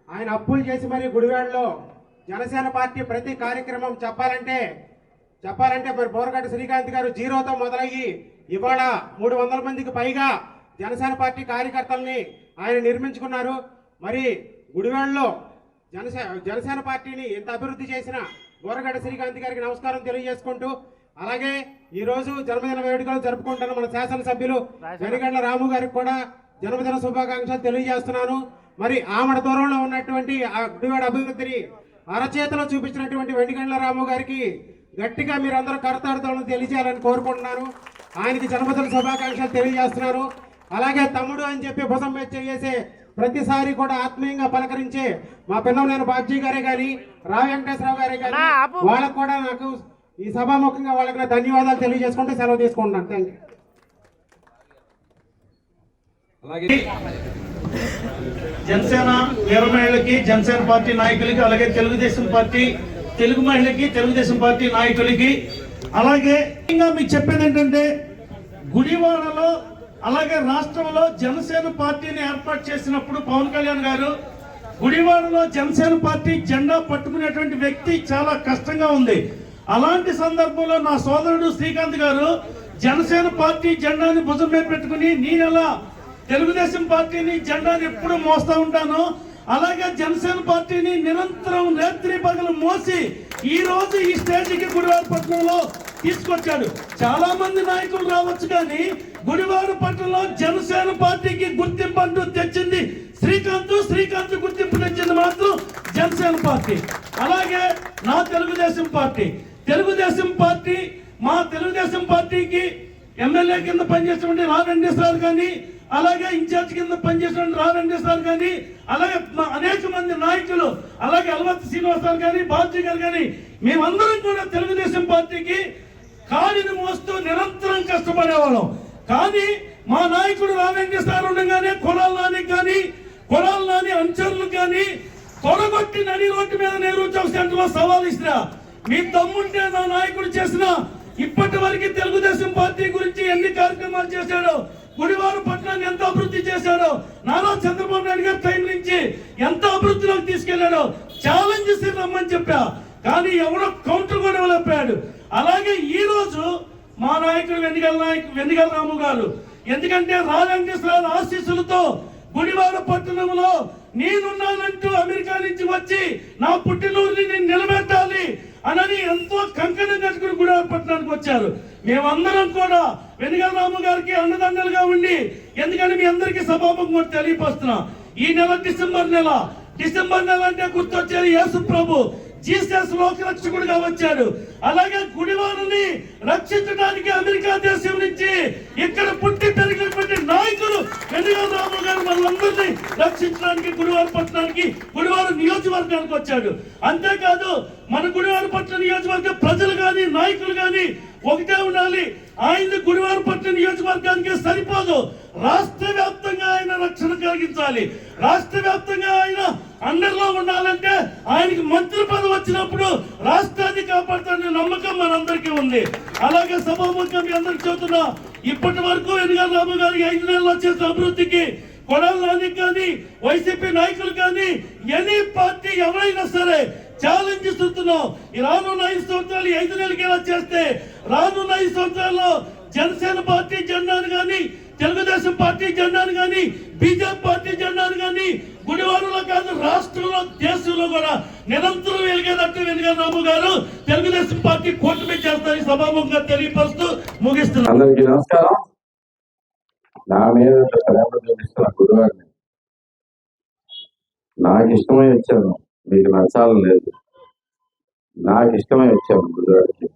ఆయన అప్పులు చేసి మరి గుడివాడలో జనసేన పార్టీ ప్రతి కార్యక్రమం చెప్పాలంటే మరి బోరగడ్డ శ్రీకాంత్ గారు 0తో మొదలయ్యి ఇవాళ 300 మందికి పైగా జనసేన పార్టీ కార్యకర్తల్ని ఆయన నిర్మించుకున్నారు. మరి గుడివాడలో జనసేన పార్టీని ఎంత అభివృద్ధి చేసిన బోరగడ్డ శ్రీకాంత్ గారికి నమస్కారం తెలియజేసుకుంటూ, అలాగే ఈ రోజు జన్మదిన వేడుకలు జరుపుకుంటున్న మన శాసనసభ్యులు వెనిగండ్ల రాము గారికి కూడా జన్మదిన శుభాకాంక్షలు తెలియజేస్తున్నాను. మరి ఆమడ దూరంలో ఉన్నటువంటి ఆ గుడివాడ అభివృద్ధిని అరచేతలో చూపించినటువంటి వెనిగండ్ల రాము గారికి గట్టిగా మీరందరూ కరతాడుతోను తెలియజేయాలని కోరుకుంటున్నాను. ఆయనకి జన్మదిన శుభాకాంక్షలు తెలియజేస్తున్నాను. అలాగే తమ్ముడు అని చెప్పి భుజం మీద చేసే ప్రతిసారి కూడా ఆత్మీయంగా పలకరించే మా పిల్లలు బాబ్జీ గారే కానీ, రావు వెంకటేశ్వరరావు గారే కానీ వాళ్ళకు కూడా నాకు ఈ సభాముఖంగా వాళ్ళకి నా ధన్యవాదాలు తెలియజేసుకుంటే సెలవు తీసుకుంటున్నాను. Thank you. అలాగే జనసేన వీర మహిళలకి, జనసేన పార్టీ నాయకులకి, అలాగే తెలుగుదేశం పార్టీ తెలుగు మహిళకి, తెలుగుదేశం పార్టీ నాయకులకి, అలాగే ఇంకా మీకు చెప్పేది ఏంటంటే గుడివాడలో అలాగే రాష్ట్రంలో జనసేన పార్టీని ఏర్పాటు చేసినప్పుడు పవన్ కళ్యాణ్ గారు గుడివాడలో జనసేన పార్టీ జెండా పట్టుకునేటువంటి వ్యక్తి చాలా కష్టంగా ఉంది. అలాంటి సందర్భంలో నా సోదరుడు శ్రీకాంత్ గారు జనసేన పార్టీ జెండాని భుజం మీద పెట్టుకుని నేనెలా తెలుగుదేశం పార్టీని జెండాని ఎప్పుడు మోస్తా ఉంటాను, అలాగే జనసేన పార్టీని నిరంతరం రాత్రి పగలు మోసి ఈ రోజు ఈ స్టేజ్కి గుడివాడపట్నంలో తీసుకొచ్చాడు. చాలా మంది నాయకులు రావచ్చు, కానీ గుడివాడపట్నంలో జనసేన పార్టీకి గుర్తింపు అంటూ తెచ్చింది శ్రీకాంత్ గుర్తింపు తెచ్చింది మాత్రం జనసేన పార్టీ. అలాగే నా తెలుగుదేశం పార్టీ మా తెలుగుదేశం పార్టీకి ఎమ్మెల్యే కింద పనిచేసినటువంటి రా వెంకటేశ్వర కానీ, అలాగే ఇన్ఛార్జ్ కింద పనిచేసినటువంటి రా వెంకటేశ్వర కానీ, అలాగే అనేక మంది నాయకులు, అలాగే అలవత్తి శ్రీనివాసరావు కానీ, బాబ్జీ గారు కానీ, మేమందరం కూడా తెలుగుదేశం పార్టీకి కాలిని మోస్తూ నిరంతరం కష్టపడేవాళ్ళం. కానీ మా నాయకుడు రా వెంకటేశ్వర ఉండగానే కొడాల నాని అనుచరులు కానీ తొడగొట్టి నడి రోడ్డు మీద నెహ్రూ చౌక్ సెంటర్ లో సవాల్ ఇస్తున్నా, మీ దమ్ముంటే నా నాయకుడు చేసిన ఇప్పటి వరకు తెలుగుదేశం పార్టీ గురించి ఎన్ని కార్యక్రమాలు చేశాడో, గుడివాడపట్నాన్ని ఎంత అభివృద్ధి చేశాడో, నారా చంద్రబాబు నాయుడు గారి టైం నుంచి ఎంత అభివృద్ధిలోకి తీసుకెళ్లాడో ఛాలెంజ్ చేసి రమ్మని చెప్పా, కానీ ఎవరో కౌంటర్ కూడా ఇవ్వలేకపోయాడు. అలాగే ఈ రోజు మా నాయకుడు వెన్నిగల రాము గారు, ఎందుకంటే రా వెంకటేశ్వర ఆశీస్సులతో గుడివాడ పట్టణంలో నేనున్నానంటూ అమెరికా నుంచి వచ్చి నా పుట్టినూరిని నేను నిలబెట్టాలి అని ఎంతో కంకణం కట్టుకుని గుడివాడ పట్టణానికి వచ్చారు. మేమందరం కూడా వెన్నిగల రాము గారికి అండదండలుగా ఉండి, ఎందుకంటే మీ అందరికీ సభాముఖం కూడా తెలియపరుస్తున్నా, ఈ నెల డిసెంబర్ నెల అంటే గుర్తొచ్చేది యేసు ప్రభు జీసస్ లోకరక్షకుడిగా వచ్చాడు. అలాగే గుడివాడని రక్షించడానికి అమెరికా దేశం నుంచి ఇక్కడ పుట్టి పెరిగినటువంటి నాయకులు వెన్నిగల రాము గారు మనందరినీ రక్షించడానికి గుడివాడపట్నానికి, గుడివాడ నియోజకవర్గానికి వచ్చాడు. అంతేకాదు మన గుడివాడపట్నం నియోజకవర్గ ప్రజలు కానీ నాయకులు కానీ ఒకటే ఉండాలి. ఆయన గుడివాడపట్నం నియోజకవర్గానికి సరిపోదు, రాష్ట్ర వ్యాప్తంగా ఆయన రక్షణ కలిగించాలి. రాష్ట్ర వ్యాప్తంగా ఆయన అండర్లో ఉండాలంటే ఆయనకి మంత్రి పదవి వచ్చినప్పుడు రాష్ట్రాన్ని కాపాడుతాడనే నమ్మకం మనందరికీ ఉంది. అలాగే సభాముఖంగా మీ అందరికి చెబుతున్నా, ఇప్పటి వరకు వెన్నిగల రాము గారికి 5 నెలల్లో చేసిన అభివృద్ధికి కొడాల నాని కానీ, వైసీపీ నాయకులు కానీ, ఎనీ పార్టీ ఎవరైనా సరే ఛాలెంజ్ ఇస్తున్నాం. ఈ రానున్న 5 సంవత్సరాలు 5 నెలలకి ఎలా చేస్తే రానున్న 5 సంవత్సరాల్లో జనసేన పార్టీ జెండాను కానీ, తెలుగుదేశం పార్టీ జెండాను కానీ, బీజేపీ పార్టీ జెండాను కానీ గుడివాడలో కాదు రాష్ట్రంలో దేశంలో కూడా నిరంతరం వెలిగేటట్టు వెన్నిగల రాము గారు తెలుగుదేశం పార్టీ కూటమి చేస్తారని సభాముఖంగా తెలియపరుస్తూ ముగిస్తున్నారు. అందరికీ నమస్కారం. నా మీద ప్రేమ చూపిస్తున్న గుడివాడిని నాకు ఇష్టమై వచ్చాను, మీకు నచ్చాలని లేదు. నాకు ఇష్టమై వచ్చాను గుడివాడికి.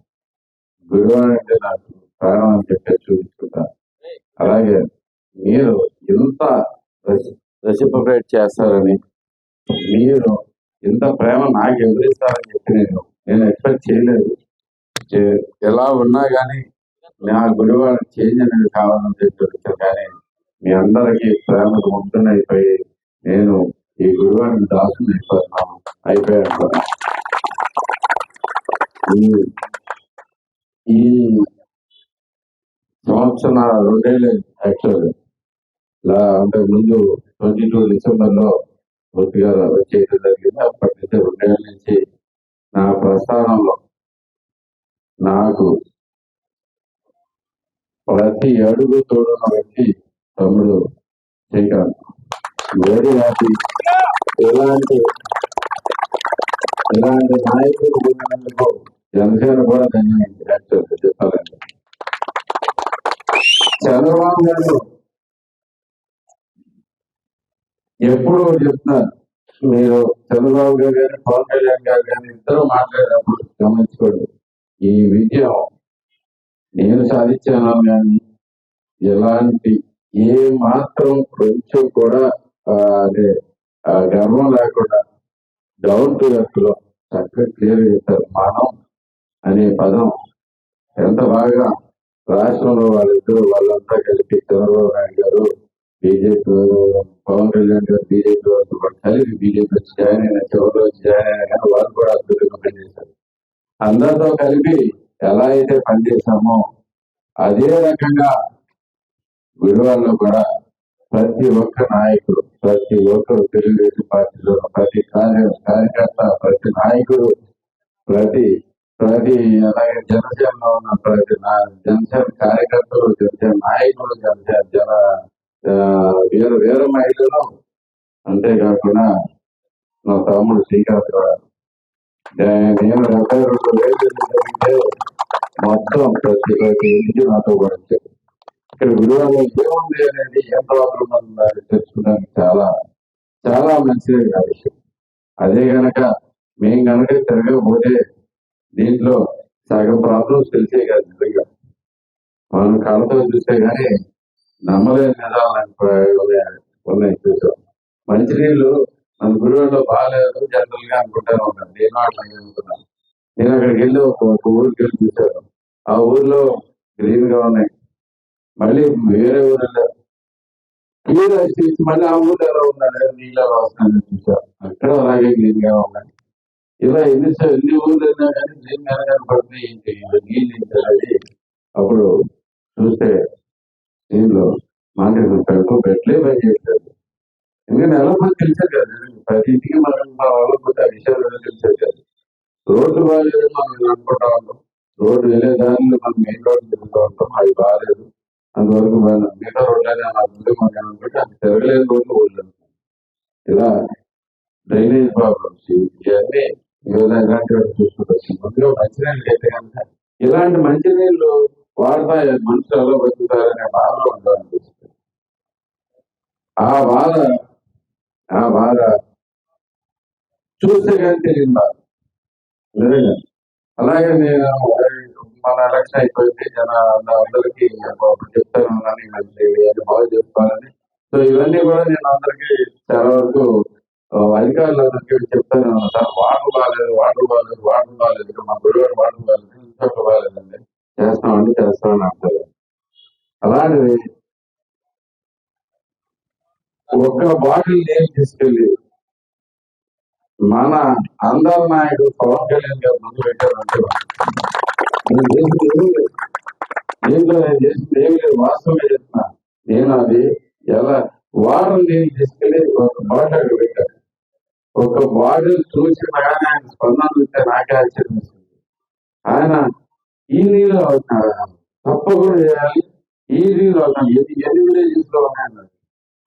గుడివాడ అంటే నాకు ప్రాణం అని చెప్పి చూపించుకుంటా. అలాగే మీరు ఇంత రెసిప్రొకేట్ చేస్తారని, మీరు ఇంత ప్రేమ నాకు ఎదురిస్తారని చెప్పి నేను ఎక్స్పెక్ట్ చేయలేదు. ఎలా ఉన్నా కానీ నా గుడివాడ చేంజ్ అనేది కావాలని చెప్పి వచ్చాను, కానీ మీ అందరికీ ప్రేమకు ముగ్గునైపోయి నేను ఈ గుడివాడిని దాసుని అయిపోయాను. ఈ సంవత్సరం 2 ఏళ్ళు యాక్చువల్గా అంతకు ముందు 22 డిసెంబర్లో మూర్తి గారు చేయడం జరిగింది. అప్పటి నుంచి 2 ఏళ్ళ నుంచి నా ప్రస్థానంలో నాకు ప్రతి అడుగు తోడున్న వ్యక్తి తమ్ముడు శ్రీకాంత్. Very happy. ఇలాంటి నాయకులు ఉన్నందుకు జనసేన కూడా ధన్యవాదాలు యాక్చువల్గా చెప్పాలంటే. చంద్రబాబు గారు ఎప్పుడు చెప్తున్నారు, మీరు చంద్రబాబు గారు కానీ పవన్ కళ్యాణ్ గారు కానీ ఇద్దరు మాట్లాడేటప్పుడు గమనించుకోండి, ఈ విజయం నేను సాధించాను కానీ ఎలాంటి ఏ మాత్రం కొంచెం కూడా అదే గర్వం లేకుండా డౌన్ టు ఎర్త్ లో చక్కగా క్లియర్ చేస్తారు. మనం అనే పదం ఎంత బాగా రాష్ట్రంలో వాళ్ళంతా కలిపి చంద్రబాబు నాయుడు గారు బీజేపీ, పవన్ కళ్యాణ్ గారు బీజేపీ వాళ్ళతో కూడా కలిపి బీజేపీ వచ్చి జాయిన్ అయిన, చివరిలో వచ్చి జాయిన్ అయినా కానీ వాళ్ళు కూడా అద్భుతంగా పనిచేశారు. అందరితో కలిపి ఎలా అయితే పనిచేశామో అదే రకంగా గుడివాడలో కూడా ప్రతి ఒక్క నాయకుడు, ప్రతి ఒక్కరు తెలుగుదేశం పార్టీలో ప్రతి కార్యకర్త, ప్రతి నాయకుడు, ప్రతి అలాగే జనసేనలో ఉన్న ప్రతి జనసేన కార్యకర్తలు, జనసేన నాయకులు, జన వేరు మహిళలు, అంతేకాకుండా నా తమ్ముడు శ్రీకాంత్ కూడా నేను 72,000 జరిగితే మొత్తం ప్రతి ఇంటికి నాతో కూడా వచ్చారు. ఇక్కడ గురువారం ఏముంది అనేది ఏం ప్రాబ్లం ఉందని తెలుసుకోవడానికి చాలా చాలా మంచిది విషయం. అదే గనక మేము గనక తిరగకపోతే దీంట్లో సగం ప్రాబ్లమ్స్ తెలిసే కాదు. నిజంగా మనం కళ్ళతో చూస్తే కానీ నమ్మలేని నిజాలు ఉన్నాయి. చూసాం మంచినీళ్ళు మన గురువులో బాగాలేదు జనరల్ గా అనుకుంటానే ఉన్నాను. నేను అట్లాగే అనుకున్నాను. నేను అక్కడికి వెళ్ళి ఒక ఊరికి వెళ్ళి చూశాను. ఆ ఊర్లో గ్రీన్ గా ఉన్నాయి. మళ్ళీ వేరే ఊరిలో మళ్ళీ ఆ ఊర్లో ఎలా ఉన్నాడు నీళ్ళ వస్తున్నాను చూసాను. అక్కడ అలాగే గ్రీన్ గా ఉన్నాయి. ఇలా ఎన్ని ఊర్లు అయినా కానీ గ్రీన్ గా కనపడుతుంది. నీళ్ళు అది అప్పుడు చూస్తే దీనిలో మనకి పెట్టలే పని చేశారు. ఎందుకంటే ఎలా మనకు తెలిసారు కదా, ప్రతి ఇంటికి మనం వాళ్ళకపోతే ఆ విషయాలు తెలిసారు కదా. రోడ్లు బాగాలేదు మనం అనుకుంటా ఉంటాం. రోడ్డు వెళ్ళే దారిలో మనం మెయిన్ రోడ్డు తిరుగుతూ ఉంటాం, అవి బాగాలేదు. అందువరకు మిగతా రోడ్లు అయినా ముందు మనం అనుకుంటే అది తిరగలేని రోడ్లు ఊళ్ళో. ఇలా డ్రైనేజ్ ప్రాబ్లమ్స్ ఇవన్నీ ఇలాంటి చూసుకుంటూ వచ్చింది. ముందుగా మంచినీళ్ళకి అయితే కనుక ఇలాంటి మంచినీళ్ళు వాడతా మనుషులు ఎలా బతుకుతారనే బాధలో ఉండాలనిపిస్తుంది. ఆ బాధ చూస్తే కానీ తెలియదు బాధ. అలాగే నేను మన ఎలక్షన్ అయిపోయింది, అందరికీ చెప్తాను బాగా చెప్తానని. సో ఇవన్నీ కూడా నేను అందరికీ చాలా వరకు అధికారులందరికీ చెప్తాను. సార్ వాటర్ బాగాలేదు మా గుడివాడు వాటర్ బాగాలేదు, ఇంకొక బాగాలేదండి, చేస్తామని అంటారు. అలాంటిది ఒక్క బాటిల్ నీళ్ళు తీసుకెళ్ళి మన అందరి నాయకుడు పవన్ కళ్యాణ్ గారు ముందు పెట్టారంటే దీంట్లో నేను చేసింది ఏమి లేదు, వాస్తవంగా చెప్తున్నా. నేను అది ఎలా వాటర్ నీళ్ళు తీసుకెళ్ళి ఒక బాటిల్ అక్కడ పెట్టాను. ఒక బాటిల్ చూసి కానీ ఆయన స్పందన చూస్తే నాకే ఆశ్చర్యం వేసింది. ఆయన ఈ నీళ్ళు తప్పకుండా చేయాలి, ఈ నీళ్ళు ఎన్ని విలేజెస్ లో ఉన్నాయన్నారు.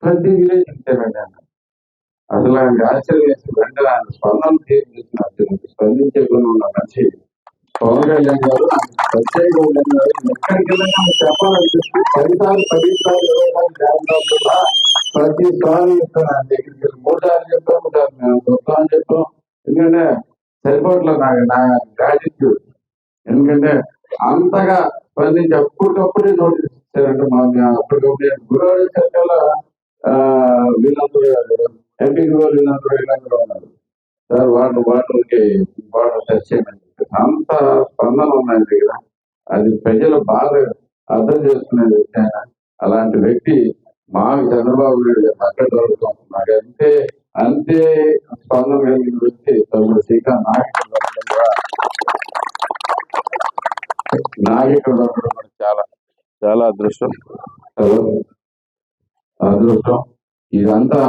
ప్రతి విలేజ్ ఇచ్చారండి ఆయన. అసలు ఆయన ఆశ్చర్యం వేసి వెంటనే ఆయన స్పందన స్పందించకుండా ఉన్న మనిషి పవన్ కళ్యాణ్ గారు. ప్రత్యేకంగా ఎక్కడికి వెళ్ళినా చెప్పాలనిపిస్తుంది. 10 సార్లు 20 సార్లు ప్రతిసారి చెప్తాను. ఆయన దగ్గరికి వెళ్ళి 3 సార్లు చెప్పాం, మేము వస్తామని చెప్పాం. ఎందుకంటే సరిపోట్లో నా గ్రాటిట్యూడ్. ఎందుకంటే అంతగా స్పందించి అప్పటికప్పుడే నోటీస్ ఇచ్చారంటే అప్పటికప్పుడు గురువారి చర్చల వీళ్ళందరూ ఎంపీ వీళ్ళందరూ ఉన్నారు. సార్ వాటర్కి వాటర్ టచ్ చేయమని చెప్పి అంత స్పందన ఉన్నాయి దగ్గర. అది ప్రజలు బాగా అర్థం చేసుకునే వ్యక్తి ఆయన. అలాంటి వ్యక్తి మాకు చంద్రబాబు నాయుడు గారు అక్కడ దొరుకుతాం. నాకు అంతే స్పందన కలిగిన వ్యక్తి తమ్ముడు శ్రీకాంత్. నాగేశ్వర ఉండడం చాలా చాలా అదృష్టం. ఇదంతా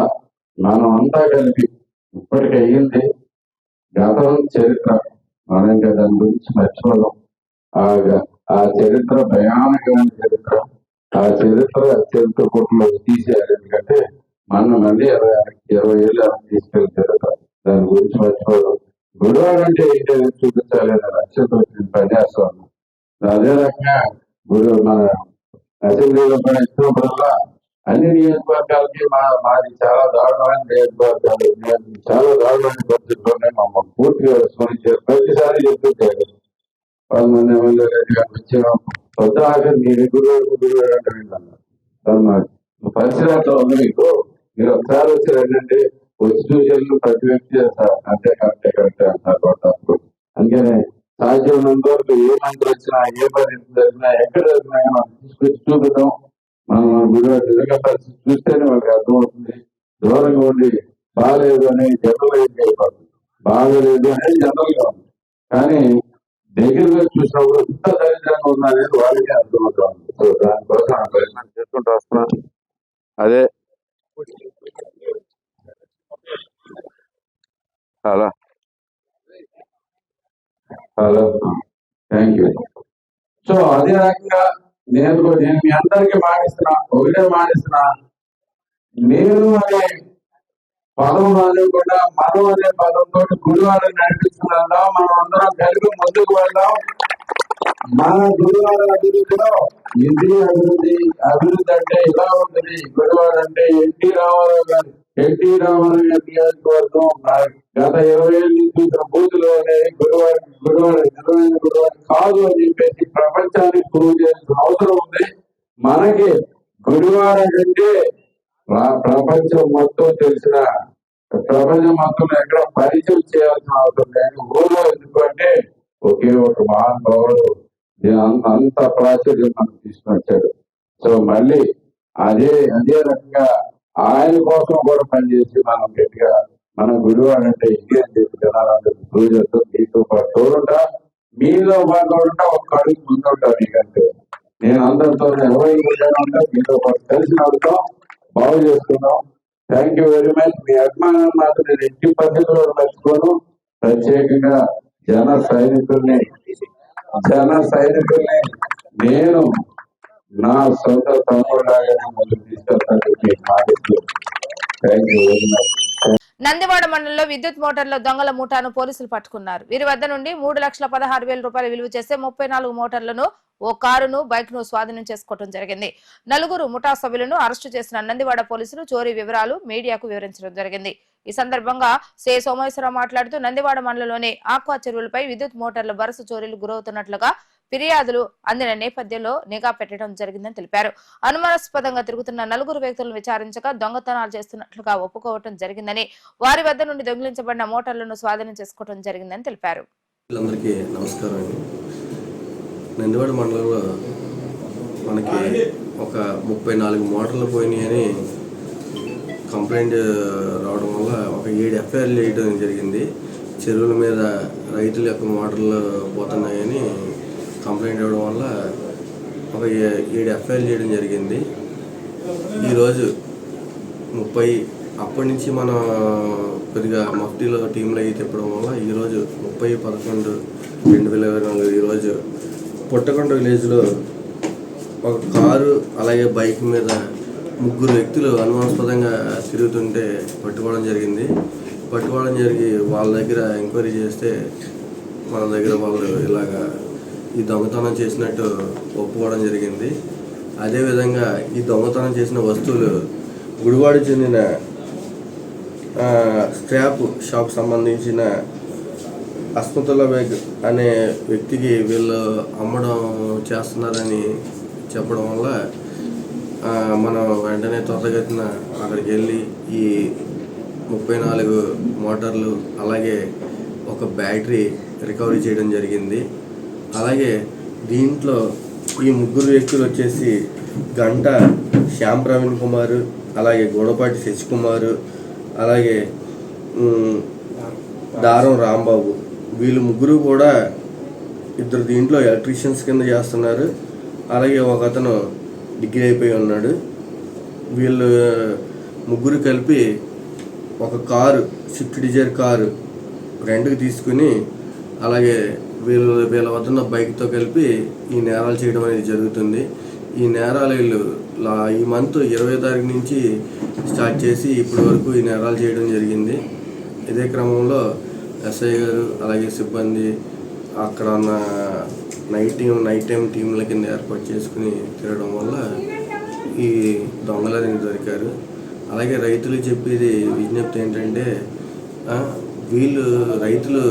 మనం అంతా కలిపి ఇప్పటికి అయ్యింది గతం చరిత్ర. మనం ఇంకా దాని గురించి మర్చిపోదాం. ఆ చరిత్ర భయానకమైన చరిత్ర. ఆ చరిత్ర కోట్లో తీసేయాలి. ఎందుకంటే మనం మళ్ళీ 20 ఏళ్ళు తీసుకెళ్ళి చరిత్ర. దాని గురించి మర్చిపోదాం. గుడివాడ అంటే ఏంటో చూపించాలి అనే లక్ష్యంతో పనిచేస్తాను. అదే రకంగా మన అసెంబ్లీలో కూడా ఇచ్చినప్పుడల్లా అన్ని నియోజకవర్గాలకి మాది చాలా దారుణమైన నియోజకవర్గాలు, చాలా దారుణమైన పరిస్థితుల్లోనే మమ్మల్ని పూర్తిగా స్మరించారు. ప్రతిసారి చెప్తుంటారు 10 మంది ఎమ్మెల్యేలు వచ్చాం వద్దాక మీరు గురువాడు అంటే విన్నాను. పరిసరాల్లో ఉంది మీకు, మీరు ఒకసారి వచ్చి ఏంటంటే వచ్చి చూసేళ్ళు ప్రతి వ్యక్తి అంతే కరెక్టే అంటారు. అందుకనే సాధ్యమైనంత వరకు ఏ మంత్రి వచ్చినా ఏ పరిస్థితి జరిగినా ఎక్కడ జరిగినా మనం తీసుకొచ్చి చూపుతాం. మనం గుడివాడ నిజంగా పరిస్థితి చూస్తేనే వాళ్ళకి అర్థమవుతుంది. దూరంగా ఉండి బాగాలేదు అనేది జనరల్ అయిపోతుంది, బాగలేదు అనేది జనరల్ గా ఉంది. కానీ దగ్గరగా చూసినప్పుడు ఇంత దరిద్రంగా ఉన్నది వాళ్ళకే అర్థమవుతా ఉంది. సో దానికోసం ఆ ప్రయత్నం చేసుకుంటూ వస్తున్నాను. అదే hello hello thank you. So అదే రకంగా నేను మీ అందరికీ మాటిస్తున్నా, ఒకటే మాటిస్తున్నా, నేను అనే పదం అనుకుండా మనం అనే పదంతో గుడివాడని నడిపిస్తున్నాం. మనం అందరం కలిపి ముందుకు వెళ్దాం. మన గుడివాడ అభివృద్ధిలో ఇంద్రియ అభివృద్ధి అంటే ఇలా ఉంటుంది. గుడివాడ అంటే ఎన్టీ రామారావు గారు నియోజకవర్గం గత 20 ఏళ్ళ నుంచి చూసిన బూతులు గుడివాడ కాదు అని చెప్పేసి ప్రపంచానికి ప్రూవ్ చేయాల్సిన అవసరం ఉంది. మనకి గుడివాడ అంటే ప్రపంచం మొత్తం తెలిసిన, ప్రపంచం మొత్తం ఎక్కడ పరిచయం చేయాల్సిన అవసరం లేదు. ఊళ్ళో ఎందుకంటే ఒకే ఒక మహానుభావుడు అంత ప్రాచుర్యం మనకు తీసుకొచ్చాడు. సో మళ్ళీ అదే రకంగా ఆయన కోసం కూడా పనిచేసి మనం గట్టిగా మనం గుడివాడంటే ఇది అని చెప్పి జనాలందరికీ ప్రూవ్ చేస్తాం. మీతో పాటు తోడుంటా, మీలో పాటు తోడుంటా, ఒక్క అడుగు ముందుంటా. మీకంటే నేను అందరితో 20 ఉంటా, మీతో పాటు కలిసి నడుతాం, బాగు చేసుకుందాం. Thank you very much. మీ అభిమానాన్ని మాత్రం నేను ఎట్టి పద్ధతిలో మర్చిపోను. ప్రత్యేకంగా జన సైనికుల్ని నేను నా సొంత తమ్ముడులాగానే ముందుకు తీసుకెళ్తాను మీకు మాటిస్తూ. Thank you very much. Nandivada మండలంలో విద్యుత్ మోటార్ల దొంగల ముఠాను పోలీసులు పట్టుకున్నారు. వీరి వద్ద నుండి 3,16,000 రూపాయలు విలువ చేసే 34 మోటార్లను, ఓ కారును, బైక్ ను స్వాధీనం చేసుకోవడం జరిగింది. 4 ముఠా సభ్యులను అరెస్టు చేసిన నందివాడ పోలీసులు చోరీ వివరాలు మీడియాకు వివరించడం జరిగింది. ఈ సందర్భంగా సే సోమేశ్వరరావు మాట్లాడుతూ నందివాడ మండలంలోని ఆక్వా చెరువులపై విద్యుత్ మోటార్ల వరుస చోరీలు గురవుతున్నట్లుగా ఫిర్యాదులు అందిన నేపథ్యంలో నిఘా పెట్టడం జరిగిందని తెలిపారు. అనుమానాస్పదంగా తిరుగుతున్న 4 వ్యక్తులను విచారించగా దొంగతనాలు చేస్తున్నట్లుగా ఒప్పుకోవడం జరిగిందని, వారి వద్ద నుండి దొంగిలించబడిన మోటార్లను స్వాధీనం చేసుకోవడం జరిగిందని తెలిపారు. నమస్కారం. నందివాడ మండలంలో మనకి ఒక 34 మోటార్లు పోయినాయని కంప్లైంట్ రావడం వల్ల ఒక 7 ఎఫ్ఐఆర్లు వేయడం జరిగింది. చెరువుల మీద రైతుల యొక్క మోటార్లు పోతున్నాయని కంప్లైంట్ ఇవ్వడం వల్ల ఒక 7 ఎఫ్ఐఆర్లు చేయడం జరిగింది. ఈరోజు 30 అప్పటి నుంచి మన కొద్దిగా మఫ్టీలో టీంలో అయ్యి తిప్పడం వల్ల ఈరోజు 30/11/2024 ఈరోజు పుట్టకొండ విలేజ్లో ఒక కారు అలాగే బైక్ మీద 3 వ్యక్తులు అనుమానాస్పదంగా తిరుగుతుంటే పట్టుకోవడం జరిగింది. వాళ్ళ దగ్గర ఎంక్వైరీ చేస్తే మన దగ్గర వాళ్ళు ఇలాగా ఈ దొంగతనం చేసినట్టు ఒప్పుకోవడం జరిగింది. అదేవిధంగా ఈ దొంగతనం చేసిన వస్తువులు గుడివాడ చెందిన స్క్రాప్ షాప్ సంబంధించిన అస్మతుల్లా బేగ్ అనే వ్యక్తికి వీళ్ళు అమ్మడం చేస్తున్నారని చెప్పడం వల్ల మనం వెంటనే త్వరగతిన అక్కడికి వెళ్ళి ఈ 34 మోటార్లు అలాగే ఒక బ్యాటరీ రికవరీ చేయడం జరిగింది. అలాగే దీంట్లో ఈ 3 వ్యక్తులు వచ్చేసి గంట శ్యామ్ ప్రవీణ్ కుమార్, అలాగే గోడపాటి శశికుమార్, అలాగే దారం రాంబాబు, వీళ్ళు 3 కూడా ఇద్దరు దీంట్లో ఎలక్ట్రీషియన్స్ కింద చేస్తున్నారు. అలాగే ఒక అతను డిగ్రీ అయిపోయి ఉన్నాడు. వీళ్ళు 3 కలిపి ఒక కారు, స్విఫ్ట్ డిజైర్ కారు రెంట్కి తీసుకుని అలాగే వీళ్ళ వద్ద ఉన్న బైక్తో కలిపి ఈ నేరాలు చేయడం అనేది జరుగుతుంది. ఈ నేరాలు వీళ్ళు ఈ మంత్ 20వ తారీఖు నుంచి స్టార్ట్ చేసి ఇప్పటి వరకు ఈ నేరాలు చేయడం జరిగింది. ఇదే క్రమంలో ఎస్ఐ గారు అలాగే సిబ్బంది అక్కడ ఉన్న నైట్ టైం టీంల కింద ఏర్పాటు చేసుకుని తిరగడం వల్ల ఈ దొంగలని దొరికారు. అలాగే రైతులు చెప్పేది విజ్ఞప్తి ఏంటంటే రైతులు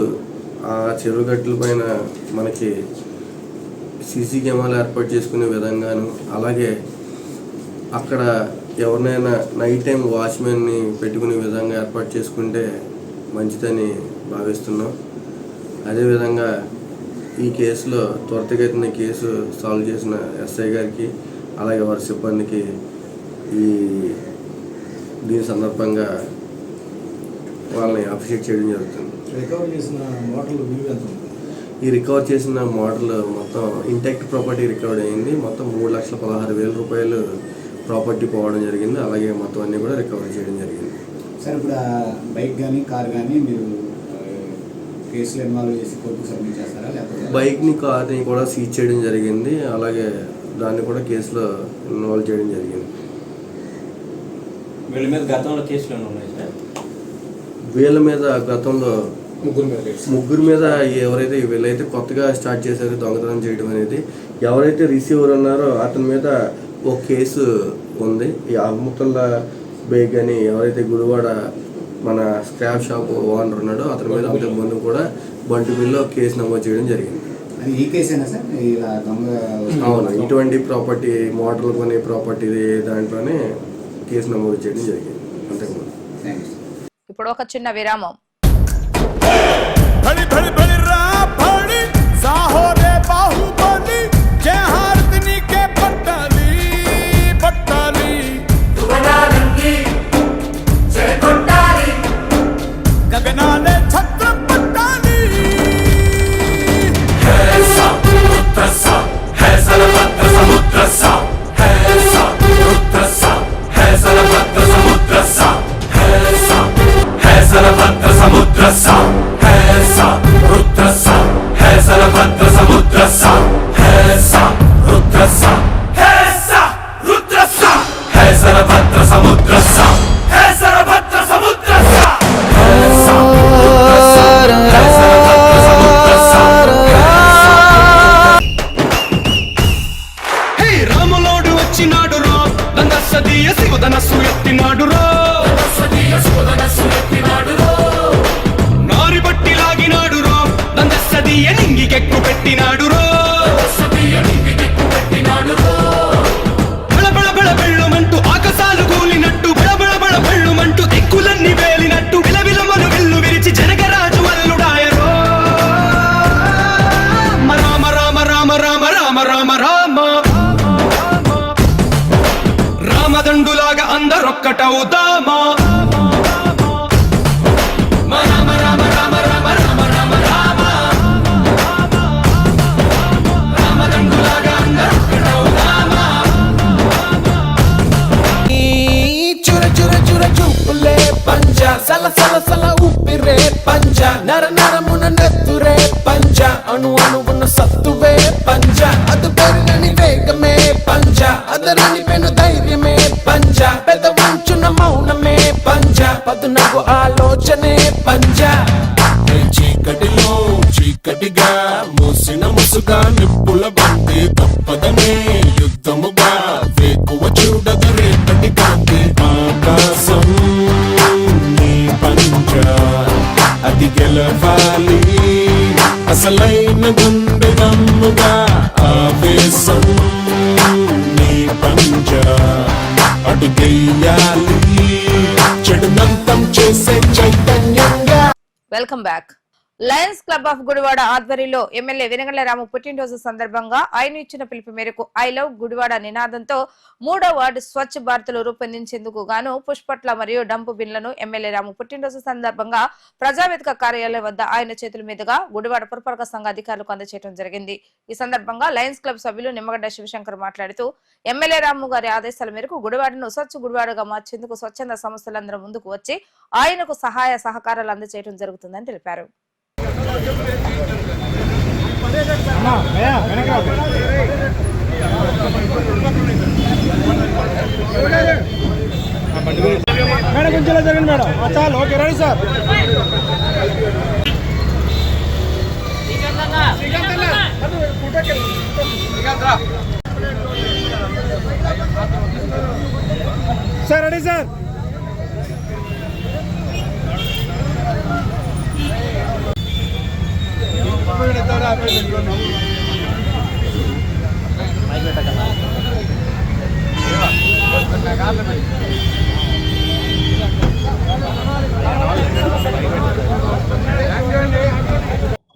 ఆ చెరువు గట్టుల పైన మనకి సీసీ కెమెరాలు ఏర్పాటు చేసుకునే విధంగాను, అలాగే అక్కడ ఎవరినైనా నైట్ టైం వాచ్మెన్ని పెట్టుకునే విధంగా ఏర్పాటు చేసుకుంటే మంచిదని భావిస్తున్నాం. అదేవిధంగా ఈ కేసులో త్వరితగతిన కేసు సాల్వ్ చేసిన ఎస్ఐ గారికి అలాగే వారి సిబ్బందికి దీని సందర్భంగా వాళ్ళని అప్రిషియేట్ చేయడం జరుగుతుంది. ఈ రికవర్ చేసిన మోడల్ మొత్తం ఇంటాక్ట్ ప్రాపర్టీ రికవర్ అయింది. మొత్తం 3,16,000 రూపాయలు ప్రాపర్టీ పోవడం జరిగింది. అలాగే మొత్తం అన్నీ కూడా రికవర్ చేయడం జరిగింది. సార్ ఇప్పుడు బైక్ కానీ కార్ కానీ మీరు కేసులో ఇన్వాల్వ్ చేసి కోర్టుకు సబ్మిట్ చేస్తారా, లేకపోతే బైక్ని కార్ని కూడా సీజ్ చేయడం జరిగింది. అలాగే దాన్ని కూడా కేసులో ఇన్వాల్వ్ చేయడం జరిగింది. వీళ్ళ మీద గతంలో కేసులు ఉన్నాయి సార్? వీళ్ళ మీద గతంలో ముగ్గురు మీద ఎవరైతే వీళ్ళైతే కొత్తగా స్టార్ట్ చేశారో దొంగతనం చేయడం అనేది, ఎవరైతే రిసీవర్ ఉన్నారో అతని మీద ఒక కేసు ఉంది. ఈ అహ్మతుల్లా బేగ్ అని ఎవరైతే గుడివాడ మన స్క్రాప్ షాప్ ఓనర్ ఉన్నాడో అతని మీద అంతకు ముందు కూడా బంటుమిల్లో కేసు నమోదు చేయడం జరిగింది. ఈ కేసేనా సార్? ఇలా దొంగ అవును, ఇటువంటి ప్రాపర్టీ మోటార్లు కొని ప్రాపర్టీ దాంట్లోనే కేసు నమోదు చేయడం జరిగింది అంతకుముందు. ఇప్పుడు ఒక చిన్న విరామం. भड़ी भड़ी भड़ी रा भड़ी साहो रे बाहुबली जय हारतनी के पट्टाली पट्टाली दुवनारंगी जय कोटाली गगनाने छत्र पट्टाली है सा रुद्र सा है सरभद्र समुद्र सा है सा रुद्र सा है सरभद्र समुद्र सा है सा है सरभद्र समुद्र सा रुद्र सा है सरभद्र समुद्र सा है सा रुद्र सा है सा रुद्र सा है सरभद्र समुद्र सा है सरभद्र समुद्र सा है सा रुद्र सा है सरभद्र समुद्र सा हे रामलोडु वच्चिनाडु रो నందసదీయ శివధనస్సు ఎత్తినాడు రో నందసదీయ శివధనస్సు ఎత్తినాడు రో నారి బట్టి లాగినాడు రో నందసదీయ నింగికెక్కు పెట్టినాడు రో నందసదీయ నింగికెక్కు పెట్టినాడు రో బళబళ బళ బెళ్ళుమంటూ ఆకాశాలు కూలినట్టు బళబళ బళ బెళ్ళుమంటూ దిక్కులన్నీ వేలినట్టు విలవిలమను విల్లు విరిచి జనగరాజు అల్లుడాయరో రామ రామ రామ రామ రామ రామ రామ రామదండులాగా అందరొక్కటవుదామా రామ రామ రామ రామ రామ రామ రామ రామదండులాగా అందరొక్కటవుదామా చుర చుర చుర చూపులే పంజ సల సల సల ఉప్పిరే పంజ నర నరమున నెత్తురే పంజ అణు అణువున సత్తువే పంజ అదు పెరుగని వేగమే పంజ అదరని పెను ధైర్యమే పంజ పెద్ద వంచున మౌనమే పంజ పదునగు ఆలోచనే పంజ చీకటిలో చీకటిగా మూసిన ముసుగా నిప్పుల బంతి తప్పదనే యుద్ధముగా వేకువ చూడదు రేపటి కాంతి ఆకాశం నీ పంజ అది గెలవాలి అసలైన గుండె దమ్ముగా ఆవేశం నీ పంజ అడుగెయ్యాలి చెడునంతం చేసే చైతన్యంగా. Welcome back. Lions Club of Gudivada ఆధ్వర్యంలో ఎమ్మెల్యే వెనగళ్ల రాము పుట్టినరోజు సందర్భంగా ఆయన ఇచ్చిన పిలుపు మేరకు ఐ లవ్ గుడివాడ నినాదంతో 3వ వార్డు స్వచ్ఛ భారత్ లో రూపొందించేందుకు గాను పుష్పట్ల మరియు డంపు బిన్లను ఎమ్మెల్యే రాము పుట్టినరోజు సందర్భంగా ప్రజావేదిక కార్యాలయం వద్ద ఆయన చేతుల మీదుగా గుడివాడ పురపాలక సంఘ అధికారులకు అందజేయడం జరిగింది. ఈ సందర్భంగా లయన్స్ క్లబ్ సభ్యులు నిమ్మగడ్డ శివశంకర్ మాట్లాడుతూ ఎమ్మెల్యే రాము గారి ఆదేశాల మేరకు గుడివాడను స్వచ్ఛ గుడివాడగా మార్చేందుకు స్వచ్ఛంద సంస్థలందరూ ముందుకు వచ్చి ఆయనకు సహాయ సహకారాలు అందజేయడం జరుగుతుందని తెలిపారు. మేడం కొంచెం జరగండి మేడం. చాలు, ఓకే, రండి sir. Sir ready sir.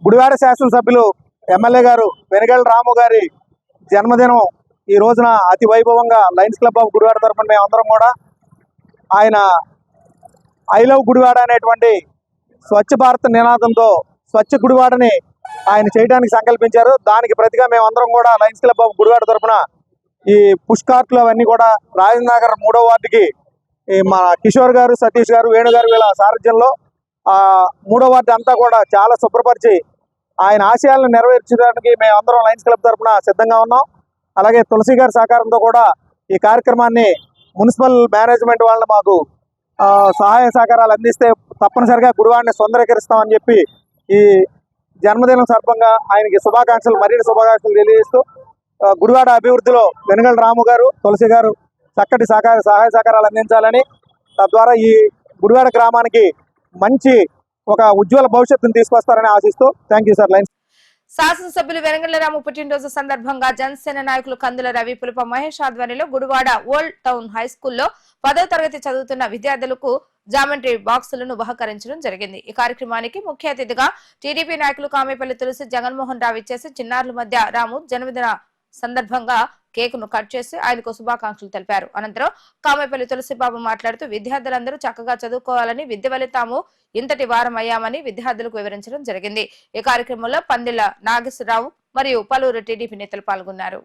Gudivada శాసనసభ్యులు ఎమ్మెల్యే గారు వెనిగళ్ల రాము గారి జన్మదినం ఈ రోజున అతి వైభవంగా లయన్స్ క్లబ్ ఆఫ్ గుడివాడ తరఫున మేము అందరం కూడా ఆయన ఐ లవ్ గుడివాడ అనేటువంటి స్వచ్ఛ భారత్ నినాదంతో స్వచ్ఛ గుడివాడని ఆయన చేయడానికి సంకల్పించారు. దానికి ప్రతిగా మేమందరం కూడా లయన్స్ క్లబ్ ఆఫ్ గుడివాడ తరఫున ఈ పుష్ కార్ట్లు అవన్నీ కూడా రాజేంద్ర నగర్ 3వ వార్డుకి మా కిషోర్ గారు, సతీష్ గారు, వేణు గారు వీళ్ళ సారథ్యంలో 3వ వార్డు అంతా కూడా చాలా శుభ్రపరిచి ఆయన ఆశయాలను నెరవేర్చడానికి మేము అందరం లయన్స్ క్లబ్ తరఫున సిద్ధంగా ఉన్నాం. అలాగే తులసి గారి సహకారంతో కూడా ఈ కార్యక్రమాన్ని మున్సిపల్ మేనేజ్మెంట్ వాళ్ళని మాకు సహాయ సహకారాలు అందిస్తే తప్పనిసరిగా గుడివాడిని సుందరీకరిస్తామని చెప్పి ఈ జన్మదినం సందర్భంగా ఆయనకి మరిన్ని శుభాకాంక్షలు తెలియజేస్తూ గుడివాడ అభివృద్ధిలో వెనుగళ్ల రాము గారు, తులసి గారు చక్కటి సహాయ సహకారాలు అందించాలని, తద్వారా ఈ గుడివాడ గ్రామానికి మంచి ఒక ఉజ్వల భవిష్యత్తును తీసుకొస్తారని ఆశిస్తూ థ్యాంక్ యూ సార్. శాసనసభ్యులు వెంగళ రాము పుట్టినరోజు సందర్భంగా జనసేన నాయకులు కందుల రవి, పులప మహేష్ ఆధ్వర్యంలో గుడివాడ ఓల్డ్ టౌన్ హై స్కూల్లో 10వ తరగతి చదువుతున్న విద్యార్థులకు జామెంట్రీ బాక్సులను బహకరించడం జరిగింది. ఈ కార్యక్రమానికి ముఖ్య అతిథిగా టీడీపీ నాయకులు కామేపల్లి తులసి, జగన్మోహన్ రావు ఇచ్చేసి చిన్నారుల మధ్య రాము జన్మదిన సందర్భంగా కేకును కట్ చేసి ఆయనకు శుభాకాంక్షలు తెలిపారు. అనంతరం కామేపల్లి తులసిబాబు మాట్లాడుతూ విద్యార్థులందరూ చక్కగా చదువుకోవాలని, విద్య వల్ల తాము ఇంతటి వారం అయ్యామని విద్యార్థులకు వివరించడం జరిగింది. ఈ కార్యక్రమంలో పందిళ్ల నాగేశ్వరరావు మరియు పలువురు టీడీపీ నేతలు పాల్గొన్నారు.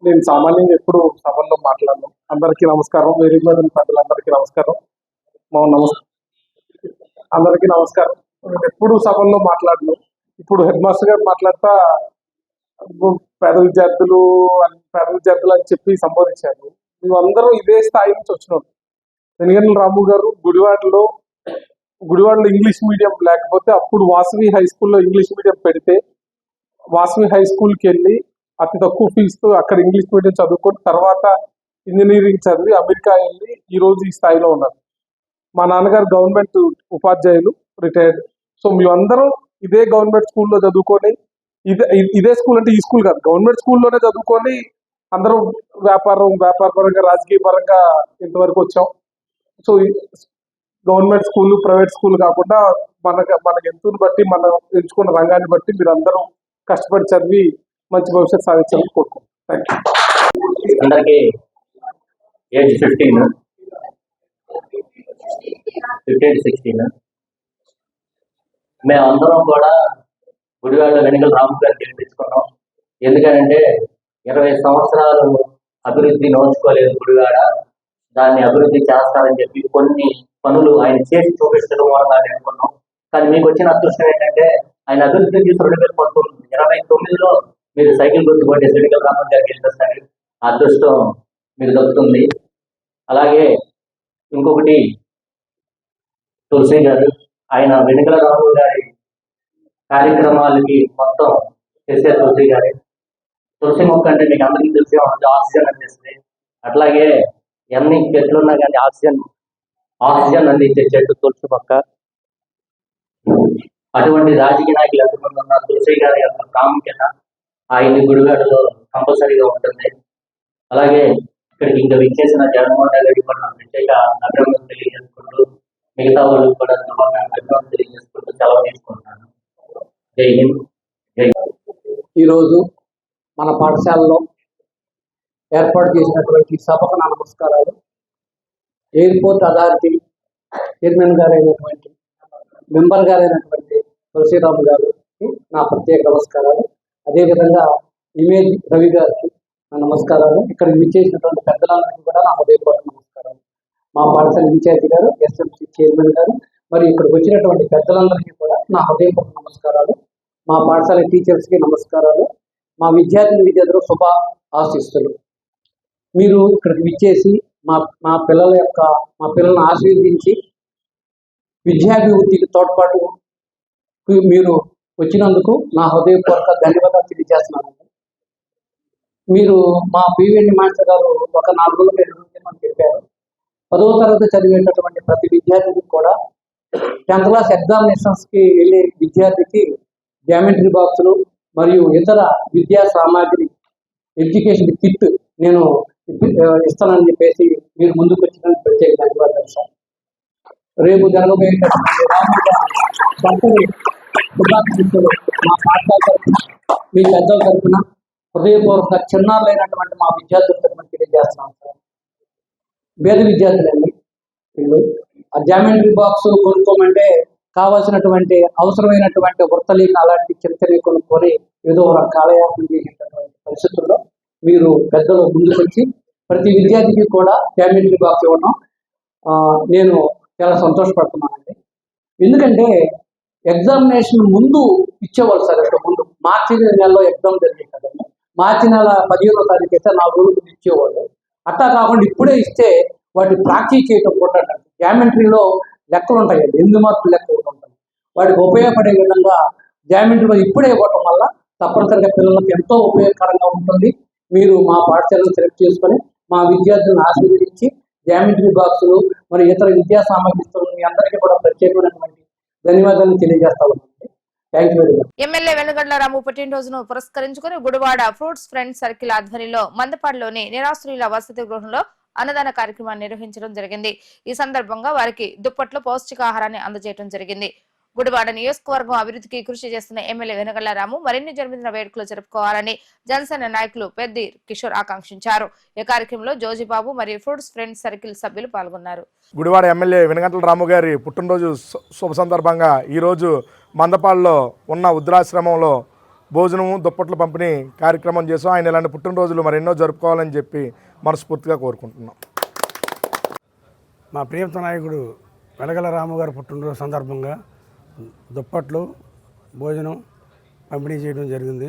నేను సామాన్యంగా ఎప్పుడు సభల్లో మాట్లాడను. అందరికీ నమస్కారం. వేదికలో పెద్దలందరికీ నమస్కారం. అందరికీ నమస్కారం. నేను ఎప్పుడు సభల్లో మాట్లాడను. ఇప్పుడు హెడ్ మాస్టర్ గారు మాట్లాడతా పేద విద్యార్థులు అని చెప్పి సంబోధించారు. మేమందరూ ఇదే స్థాయి నుంచి వచ్చినాం. వెనిగళ్ల రాము గారు గుడివాడలో ఇంగ్లీష్ మీడియం లేకపోతే అప్పుడు వాసవి హై స్కూల్లో ఇంగ్లీష్ మీడియం పెడితే వాసవి హై స్కూల్కి వెళ్ళి అతి తక్కువ ఫీజుతో అక్కడ ఇంగ్లీష్ మీడియం చదువుకొని తర్వాత ఇంజనీరింగ్ చదివి అమెరికా వెళ్ళి ఈరోజు ఈ స్థాయిలో ఉన్నారు. మా నాన్నగారు గవర్నమెంట్ ఉపాధ్యాయులు, రిటైర్డ్. సో మేమందరం ఇదే గవర్నమెంట్ స్కూల్లో చదువుకొని ఇదే స్కూల్ అంటే ఈ స్కూల్ కాదు, గవర్నమెంట్ స్కూల్లోనే చదువుకొని అందరూ వ్యాపార పరంగా రాజకీయ పరంగా ఇంతవరకు వచ్చాం. So government school, private school కాకుండా మనకి ఎంతని బట్టి మనం ఎంచుకున్న రంగాన్ని బట్టి మీరు అందరూ కష్టపడి చదివి మంచి భవిష్యత్తు సాధించాలని కోరుకుంటున్నాం. అందరికీ ఏజ్ 15 to 16 మేమందరం కూడా గుడివాడ వెనిగళ్ల రాము గారు గెలిపించుకున్నాం. ఎందుకంటే 20 సంవత్సరాలు అభివృద్ధి నోచుకోలేదు గుడివాడ, దాన్ని అభివృద్ధి చేస్తారని చెప్పి కొన్ని పనులు ఆయన చేసి చూపించడం వల్ల అనుకున్నాం. కానీ మీకు వచ్చిన అదృష్టం ఏంటంటే ఆయన అభివృద్ధి చేసి 2029లో మీరు సైకిల్ గుర్తు కొట్టేసి వెనిగళ్ల రాము గారు గెలిపిస్తారు. అదృష్టం మీకు దక్కుతుంది. అలాగే ఇంకొకటి తులసి గారు, ఆయన వెనిగళ్ల రాము గారి కార్యక్రమాలకి మొత్తం చేసే తులసి గారి. తులసి మొక్క అంటే మీకు అందరికీ తెలిసే ఉంటుంది, ఆక్సిజన్ అందిస్తుంది. అట్లాగే ఎన్ని చెట్లున్నా కానీ ఆక్సిజన్ అందించే చెట్టు తులసి మొక్క. అటువంటి రాజకీయ నాయకులు ఎంతమంది ఉన్న తులసి గారి యొక్క ప్రాముఖ్యత ఆయన్ని గుడివాడలో కంపల్సరీగా ఉంటుంది. అలాగే ఇక్కడికి ఇంకా విచ్చేసిన జగన్మోహన్ రెడ్డి కూడా ప్రత్యేక అభినందనలు తెలియజేసుకుంటూ మిగతా వాళ్ళు కూడా అభినందనలు తెలియజేసుకుంటూ సెలవు తీసుకుంటున్నాను. జై హింద్, జై. ఈరోజు మన పాఠశాలలో ఏర్పాటు చేసినటువంటి సభకు నా నమస్కారాలు. ఎయిర్పోర్ట్ అథారిటీ చైర్మన్ గారైనటువంటి మెంబర్ గారైనటువంటి తులసిరాము గారికి నా ప్రత్యేక నమస్కారాలు. అదేవిధంగా ఇమేజ్ రవి గారికి నా నమస్కారాలు. ఇక్కడికి విచ్చేసినటువంటి పెద్దలందరికీ కూడా నా హృదయపూర్వక నమస్కారాలు. మా పాఠశాల ఇన్ఛార్జి గారు, ఎస్ఎంసీ చైర్మన్ గారు, మరి ఇక్కడికి వచ్చినటువంటి పెద్దలందరికీ కూడా నా హృదయపూర్వక నమస్కారాలు. మా పాఠశాల టీచర్స్కి నమస్కారాలు. మా విద్యార్థులు శుభ ఆశీస్సులు. మీరు ఇక్కడికి విచ్చేసి మా పిల్లలను ఆశీర్వదించి విద్యాభివృద్ధికి తోడ్పాటు మీరు వచ్చినందుకు నా హృదయపూర్వక ధన్యవాదాలు తెలియజేస్తున్నాను. మీరు మా పివిఎన్ మాస్టర్ గారు ఒక 4 రోజులు చెప్పారు. 10వ తరగతి చదివేటటువంటి ప్రతి విద్యార్థికి కూడా 10th క్లాస్ ఎగ్జామినేషన్స్కి వెళ్ళే విద్యార్థికి జామెంట్రీ బాక్సులు మరియు ఇతర విద్యా సామాగ్రి ఎడ్యుకేషన్ కిట్ నేను ఇస్తానని చెప్పేసి మీరు ముందుకు వచ్చినందుకు ప్రత్యేక ధన్యవాదాలు సార్. రేపు జరగబోయేటటువంటి రాముడు గారి బర్త్డే శుభాకాంక్షలు మా పాఠశాల తరఫున మీ పెద్దల తరఫున హృదయపూర్వక చిన్నారులైనటువంటి మా విద్యార్థుల తరఫున తెలియజేస్తున్నాం సార్. పేద విద్యార్థులండి వీళ్ళు. ఆ జామెంట్రీ బాక్స్ కొనుక్కోమంటే కావాల్సినటువంటి అవసరమైనటువంటి వృత్తలీక అలాంటి చిన్న కొనుక్కొని ఏదో ఒక కాలయాపన చేసేటటువంటి పరిస్థితుల్లో మీరు పెద్దలు ముందుకొచ్చి ప్రతి విద్యార్థికి కూడా జామెంట్రీ బాక్స్ ఇవ్వడం నేను చాలా సంతోషపడుతున్నానండి. ఎందుకంటే ఎగ్జామినేషన్ ముందు ఇచ్చేవాళ్ళు సార్. ఇక్కడ ముందు మార్చి నెలలో ఎగ్జామ్ జరిగింది కదండి. మార్చి నెల 15వ తారీఖు అయితే 4 రోజుల ముందు ఇచ్చేవాళ్ళు. అట్టా కాకుండా ఇప్పుడే ఇస్తే వాటి ప్రాక్టీస్ చేయటం కూడా జామెంట్రీలో లెక్కలు ఉంటాయండి, 8 మార్కులు లెక్క ఒకటి ఉంటుంది. వాటికి ఉపయోగపడే విధంగా జామెంట్రీ ఇప్పుడే ఇవ్వటం వల్ల తప్పనిసరిగా పిల్లలకు ఎంతో ఉపయోగకరంగా ఉంటుంది. మీరు మా పాఠశాలను సెలెక్ట్ చేసుకొని మా విద్యార్థులను ఆశీర్వదించి జామెంట్రీ బాక్సులు మరి ఇతర విద్యా సామగ్రిస్తులు మీ అందరికీ కూడా ప్రత్యేకమైనటువంటి ధన్యవాదాలు తెలియజేస్తా ఉన్నాను. Thank you very much. MLA Venigandla Ramu పుట్టినరోజును పురస్కరించుకుని గుడివాడ ఫ్రూట్స్ ఫ్రెండ్స్ సర్కిల్ ఆధ్వర్యంలో మందపాడులోని నిరాశ్రయుల వసతి గృహంలో అన్నదాన కార్యక్రమాన్ని నిర్వహించడం జరిగింది. ఈ సందర్భంగా వారికి దుప్పట్లు పౌష్టికాహారాన్ని అందజేయడం జరిగింది. గుడివాడ నియోజకవర్గం అభివృద్ధికి కృషి చేస్తున్న ఎమ్మెల్యే వెనుగండ్ల రాము మరిన్ని జన్మదిన వేడుకలు జరుపుకోవాలని జనసేన నాయకులు పెద్ది కిషోర్ ఆకాంక్షించారు. ఈ కార్యక్రమంలో జోజిబాబు మరియు ఫ్రూట్స్ ఫ్రెండ్స్ సర్కిల్ సభ్యులు పాల్గొన్నారు. గుడివాడ ఎమ్మెల్యే వెనుగండ్ల రాము గారి పుట్టినరోజు శుభ సందర్భంగా ఈరోజు మందపాడులో ఉన్న వృద్ధాశ్రమంలో భోజనము దుప్పట్ల పంపిణీ కార్యక్రమం చేసాం. ఆయన ఇలాంటి పుట్టినరోజులు మరెన్నో జరుపుకోవాలని చెప్పి మనస్ఫూర్తిగా కోరుకుంటున్నాం. మా ప్రియత నాయకుడు వెలగల రాము గారి పుట్టినరోజు సందర్భంగా దుప్పట్లు భోజనం పంపిణీ చేయడం జరిగింది.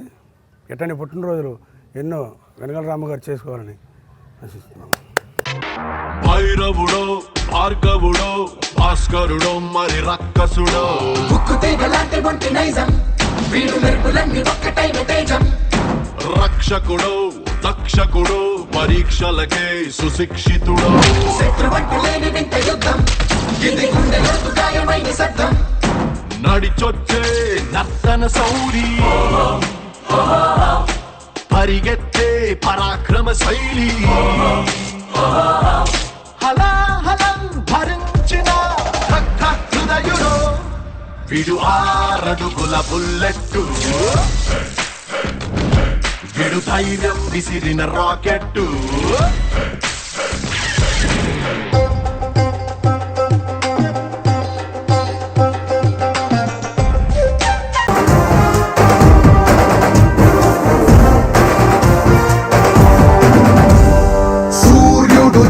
ఎట్టని పుట్టినరోజులు ఎన్నో వెలగల రాము గారు చేసుకోవాలని ఆశిస్తున్నాను. భైరవుడో భార్గవుడో భాస్కరుడో మరి రక్కసుడో రక్షకుడో దక్షకుడో పరీక్షలకే సుశిక్షితుడో నడిచొచ్చే నర్తన సౌరి పరిగెత్తే పరాక్రమ శైలి హలాహలం భరించిన హృదయుడు విడు 6 అడుగుల బుల్లెట్టు విడు ధైర్యం విసిరిన రాకెట్టు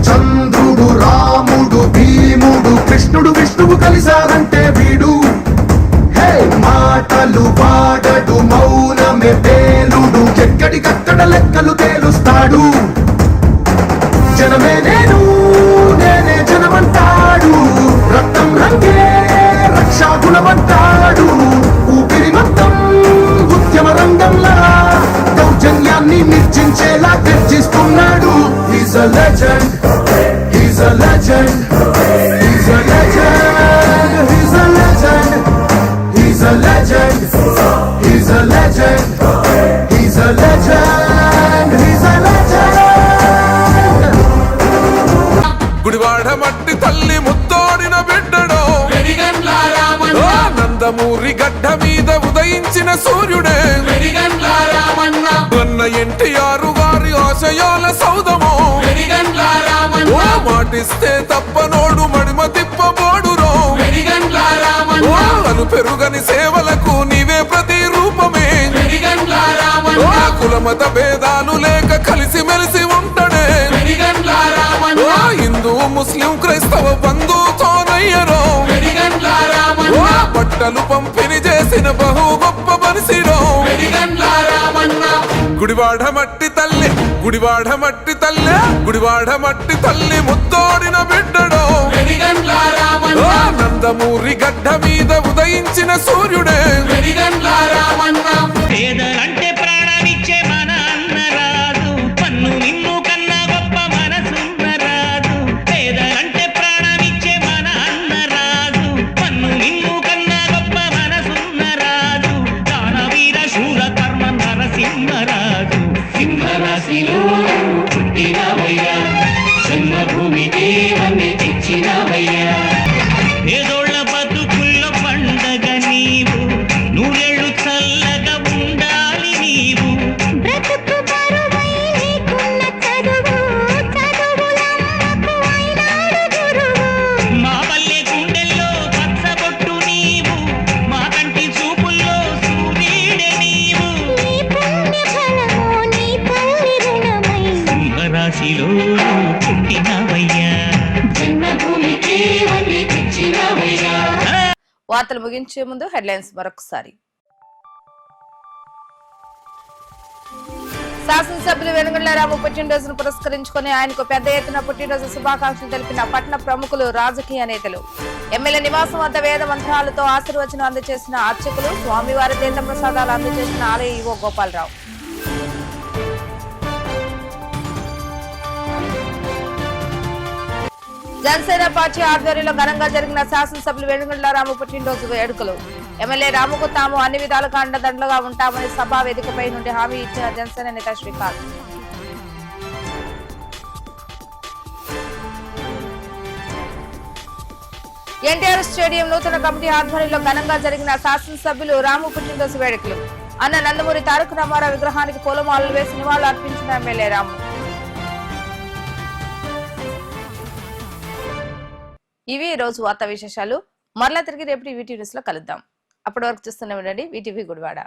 చంద్రుడు రాముడు భీముడు కృష్ణుడు విష్ణువు కలిసారంటే వీడు హే మాటలు వాడడు మౌనమే పేలుడు ఎక్కడికక్కడ లెక్కలు తేలుస్తాడు. జనమే నేను నేనే జనమంటాడు రక్తం రంగే రక్షాగుణమంటాడు ఊపిరి మొత్తం ఉద్యమ రంగంలా దౌర్జన్యాన్ని నిర్జించేలా గర్జిస్తున్నాడు. He's a legend. He's a legend. He's a legend. He's a legend. He's a legend. He's a legend. He's a legend. He's a legend. Gudivada మట్టి తల్లి ముత్తోడిన బిడ్డడో నందమూరి గడ్డ మీద ఉదయించిన సూర్యుడే అన్న ఎన్టీఆర్ గారి ఆశయాల సౌదమో మాటిస్తే తప్పనోడు మడిమ తిప్పబోడురో అను పెరుగని సేవలకు నీవే ప్రతి రూపమే కులమత భేదాలు లేక కలిసి మెలిసి ఉంటాడే హిందూ ముస్లిం క్రైస్తవ బంధుతోనయ్యరో బట్టలు పంపిణీ చేసిన బహు గొప్ప మనిషిరో గుడివాడ మట్టి తల్లి గుడివాడ మట్టి తల్లి గుడివాడ మట్టి తల్లి ముత్తోడిన బిడ్డడో నందమూరి గడ్డ మీద ఉదయించిన సూర్యుడే పేదలంటే ప్రాణమిచ్చే మన అన్నరాజు పన్ను నిన్ను కన్నా గొప్ప మనసున్న రాజు. పేదలంటే ప్రాణమిచ్చే మన అన్నరాజు పన్ను నిన్ను కన్నా గొప్ప మనసున్న రాజు. దానవీర శూర కర్మ నరసింహరాజు సింహరాశిలో పుట్టినవయ్యా జన్మభూమి దేవన్ని తెచ్చినవయ్యా. భూమిలో పుట్టినవయ్యా వార్తలు ముగించే ముందు హెడ్లైన్స్ మరొకసారి. శాసనసభ్యులు వెనుగండ్ల రాము పుట్టినరోజును పురస్కరించుకుని ఆయనకు పెద్ద ఎత్తున పుట్టినరోజు శుభాకాంక్షలు తెలిపిన పట్టణ ప్రముఖులు, రాజకీయ నేతలు. ఎమ్మెల్యే నివాసం వద్ద వేద మంత్రాలతో ఆశీర్వచనం అందజేసిన అర్చకులు, స్వామివారి తీర్థ ప్రసాదాలు అందజేసిన ఆలయ ఈవో గోపాలరావు. జనసేన పార్టీ ఆధ్వర్యంలో ఘనంగా జరిగిన శాసనసభ్యులు వెనుగండ్ల రాము పుట్టినరోజు వేడుకలు. ఎమ్మెల్యే రాముకు తాము అన్ని విధాలుగా అండదండలుగా ఉంటామని సభా వేదికపై నుండి హామీ ఇచ్చిన జనసేన నేత శ్రీకాంత్. ఎన్టీఆర్ స్టేడియం నూతన కమిటీ ఆధ్వర్యంలో ఘనంగా జరిగిన శాసనసభ్యులు రాము పుట్టినరోజు వేడుకలు. అన్న నందమూరి తారక రామారావు విగ్రహానికి పూలమాలలు వేసి నివాళులు అర్పించిన ఎమ్మెల్యే రాము. ఇవి ఈ రోజు వార్తా విశేషాలు. మరలా తిరిగి రేపు వీటీవీ న్యూస్ లో కలుద్దాం. అప్పటి వరకు చూస్తూనే ఉండండి వీటీవీ గుడివాడ.